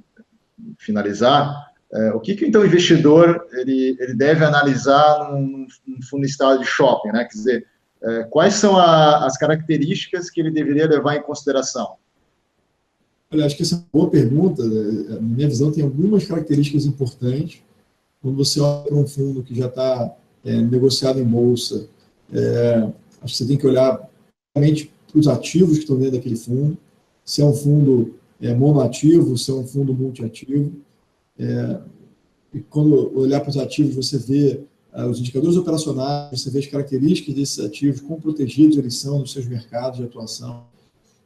finalizar, o que então o investidor ele deve analisar num fundo listado de shopping, né? Quer dizer, quais são as características que ele deveria levar em consideração? Olha, acho que essa é uma boa pergunta. Na minha visão, tem algumas características importantes. Quando você olha para um fundo que já está negociado em bolsa, acho que você tem que olhar realmente para os ativos que estão dentro daquele fundo, se é um fundo monoativo, se é um fundo multiativo. E quando olhar para os ativos, você vê os indicadores operacionais, você vê as características desses ativos, quão protegidos eles são nos seus mercados de atuação,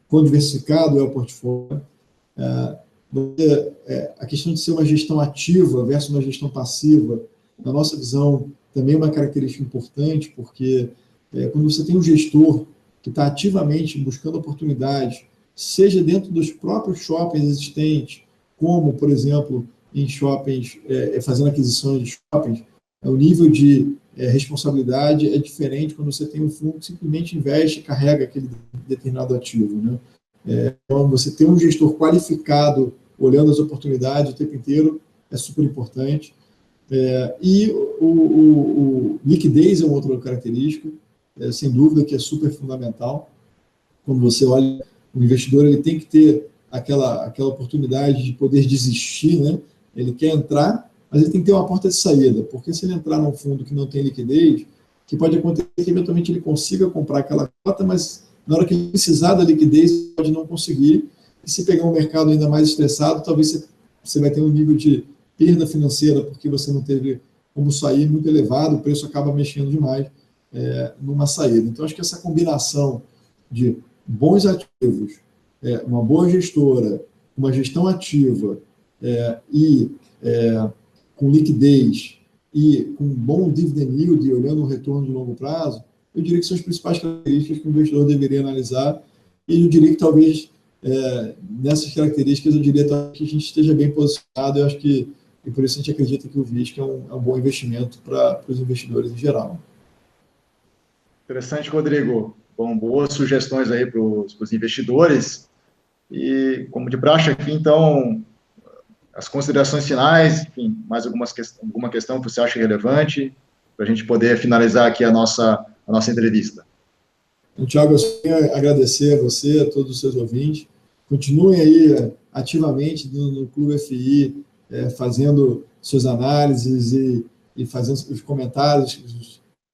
quão diversificado é o portfólio. A questão de ser uma gestão ativa versus uma gestão passiva, na nossa visão, também é uma característica importante, porque quando você tem um gestor que está ativamente buscando oportunidades, seja dentro dos próprios shoppings existentes, como, por exemplo, em shoppings, fazendo aquisições de shoppings, o nível de responsabilidade é diferente quando você tem um fundo que simplesmente investe e carrega aquele determinado ativo, né? Então, você ter um gestor qualificado, olhando as oportunidades o tempo inteiro, é super importante. E o liquidez é uma outra característica, sem dúvida, que é super fundamental. Quando você olha, o investidor ele tem que ter aquela oportunidade de poder desistir, né? Ele quer entrar, mas ele tem que ter uma porta de saída, porque se ele entrar num fundo que não tem liquidez, que pode acontecer que eventualmente ele consiga comprar aquela cota, mas na hora que ele precisar da liquidez, ele pode não conseguir, e se pegar um mercado ainda mais estressado, talvez você vai ter um nível de perda financeira, porque você não teve como sair muito elevado, o preço acaba mexendo demais numa saída. Então, acho que essa combinação de bons ativos, uma boa gestora, uma gestão ativa e com liquidez e com bom dividend yield, olhando o retorno de longo prazo, eu diria que são as principais características que o investidor deveria analisar, e eu diria que talvez nessas características, eu diria que a gente esteja bem posicionado, eu acho que, e por isso a gente acredita que o VISC é um bom investimento para os investidores em geral. Interessante, Rodrigo. Bom, boas sugestões aí para os investidores. E, como de praxe aqui, então, as considerações finais, enfim, mais alguma questão que você acha relevante, para a gente poder finalizar aqui a nossa entrevista. Então, Thiago, eu só quero agradecer a você, a todos os seus ouvintes. Continuem aí ativamente no Clube FI, fazendo suas análises e fazendo os comentários,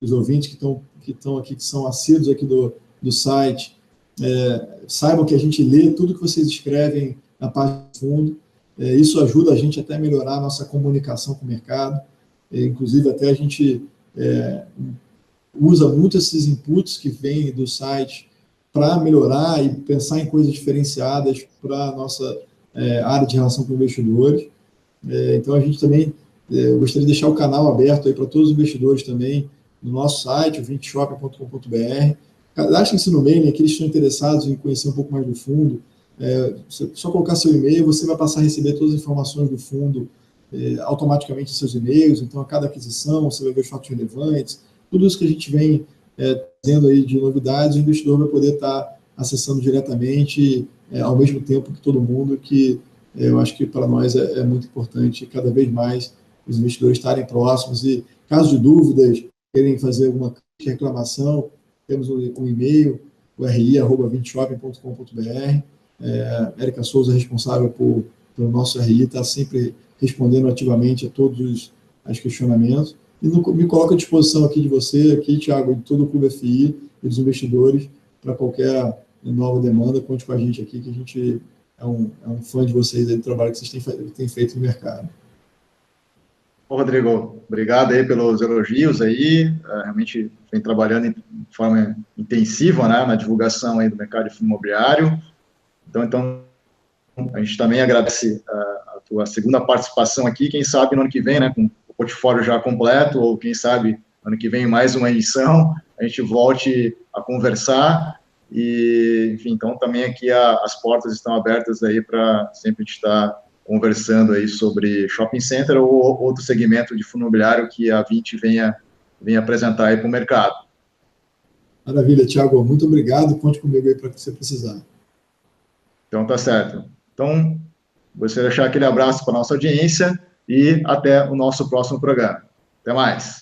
os ouvintes que estão aqui, que são assíduos aqui do site, saibam que a gente lê tudo que vocês escrevem na página do fundo. Isso ajuda a gente até a melhorar a nossa comunicação com o mercado. Inclusive, até a gente usa muito esses inputs que vêm do site para melhorar e pensar em coisas diferenciadas para a nossa área de relação com investidores. Então, a gente também gostaria de deixar o canal aberto aí para todos os investidores também, no nosso site, o 20shopping.com.br. Cadastrem-se no mailing, aqueles que estão interessados em conhecer um pouco mais do fundo. Só colocar seu e-mail, você vai passar a receber todas as informações do fundo automaticamente em seus e-mails. Então, a cada aquisição, você vai ver os fatos relevantes, tudo isso que a gente vem trazendo aí de novidades, o investidor vai poder estar acessando diretamente, ao mesmo tempo que todo mundo, que eu acho que para nós é muito importante cada vez mais os investidores estarem próximos e, caso de dúvidas, querem fazer alguma reclamação, temos um e-mail, o ri@20shopping.com.br. Érica Souza, responsável pelo nosso RI, está sempre respondendo ativamente a todos os questionamentos. E me coloco à disposição aqui de você, aqui, Thiago, de todo o Clube FI e dos investidores, para qualquer nova demanda, conte com a gente aqui, que a gente é um fã de vocês, do trabalho que vocês têm feito no mercado. Ô, Rodrigo, obrigado aí pelos elogios aí, realmente vem trabalhando de forma intensiva, né, na divulgação aí do mercado de fundo imobiliário. Então, a gente também agradece a tua segunda participação aqui, quem sabe no ano que vem, né, com o portfólio já completo, ou quem sabe ano que vem mais uma edição, a gente volte a conversar, e, enfim, então também aqui as portas estão abertas aí para sempre a gente estar conversando aí sobre shopping center ou outro segmento de fundo imobiliário que a 20 venha apresentar aí para o mercado. Maravilha, Thiago, muito obrigado, conte comigo aí para o que você precisar. Então, tá certo. Então, gostaria de deixar aquele abraço para a nossa audiência e até o nosso próximo programa. Até mais.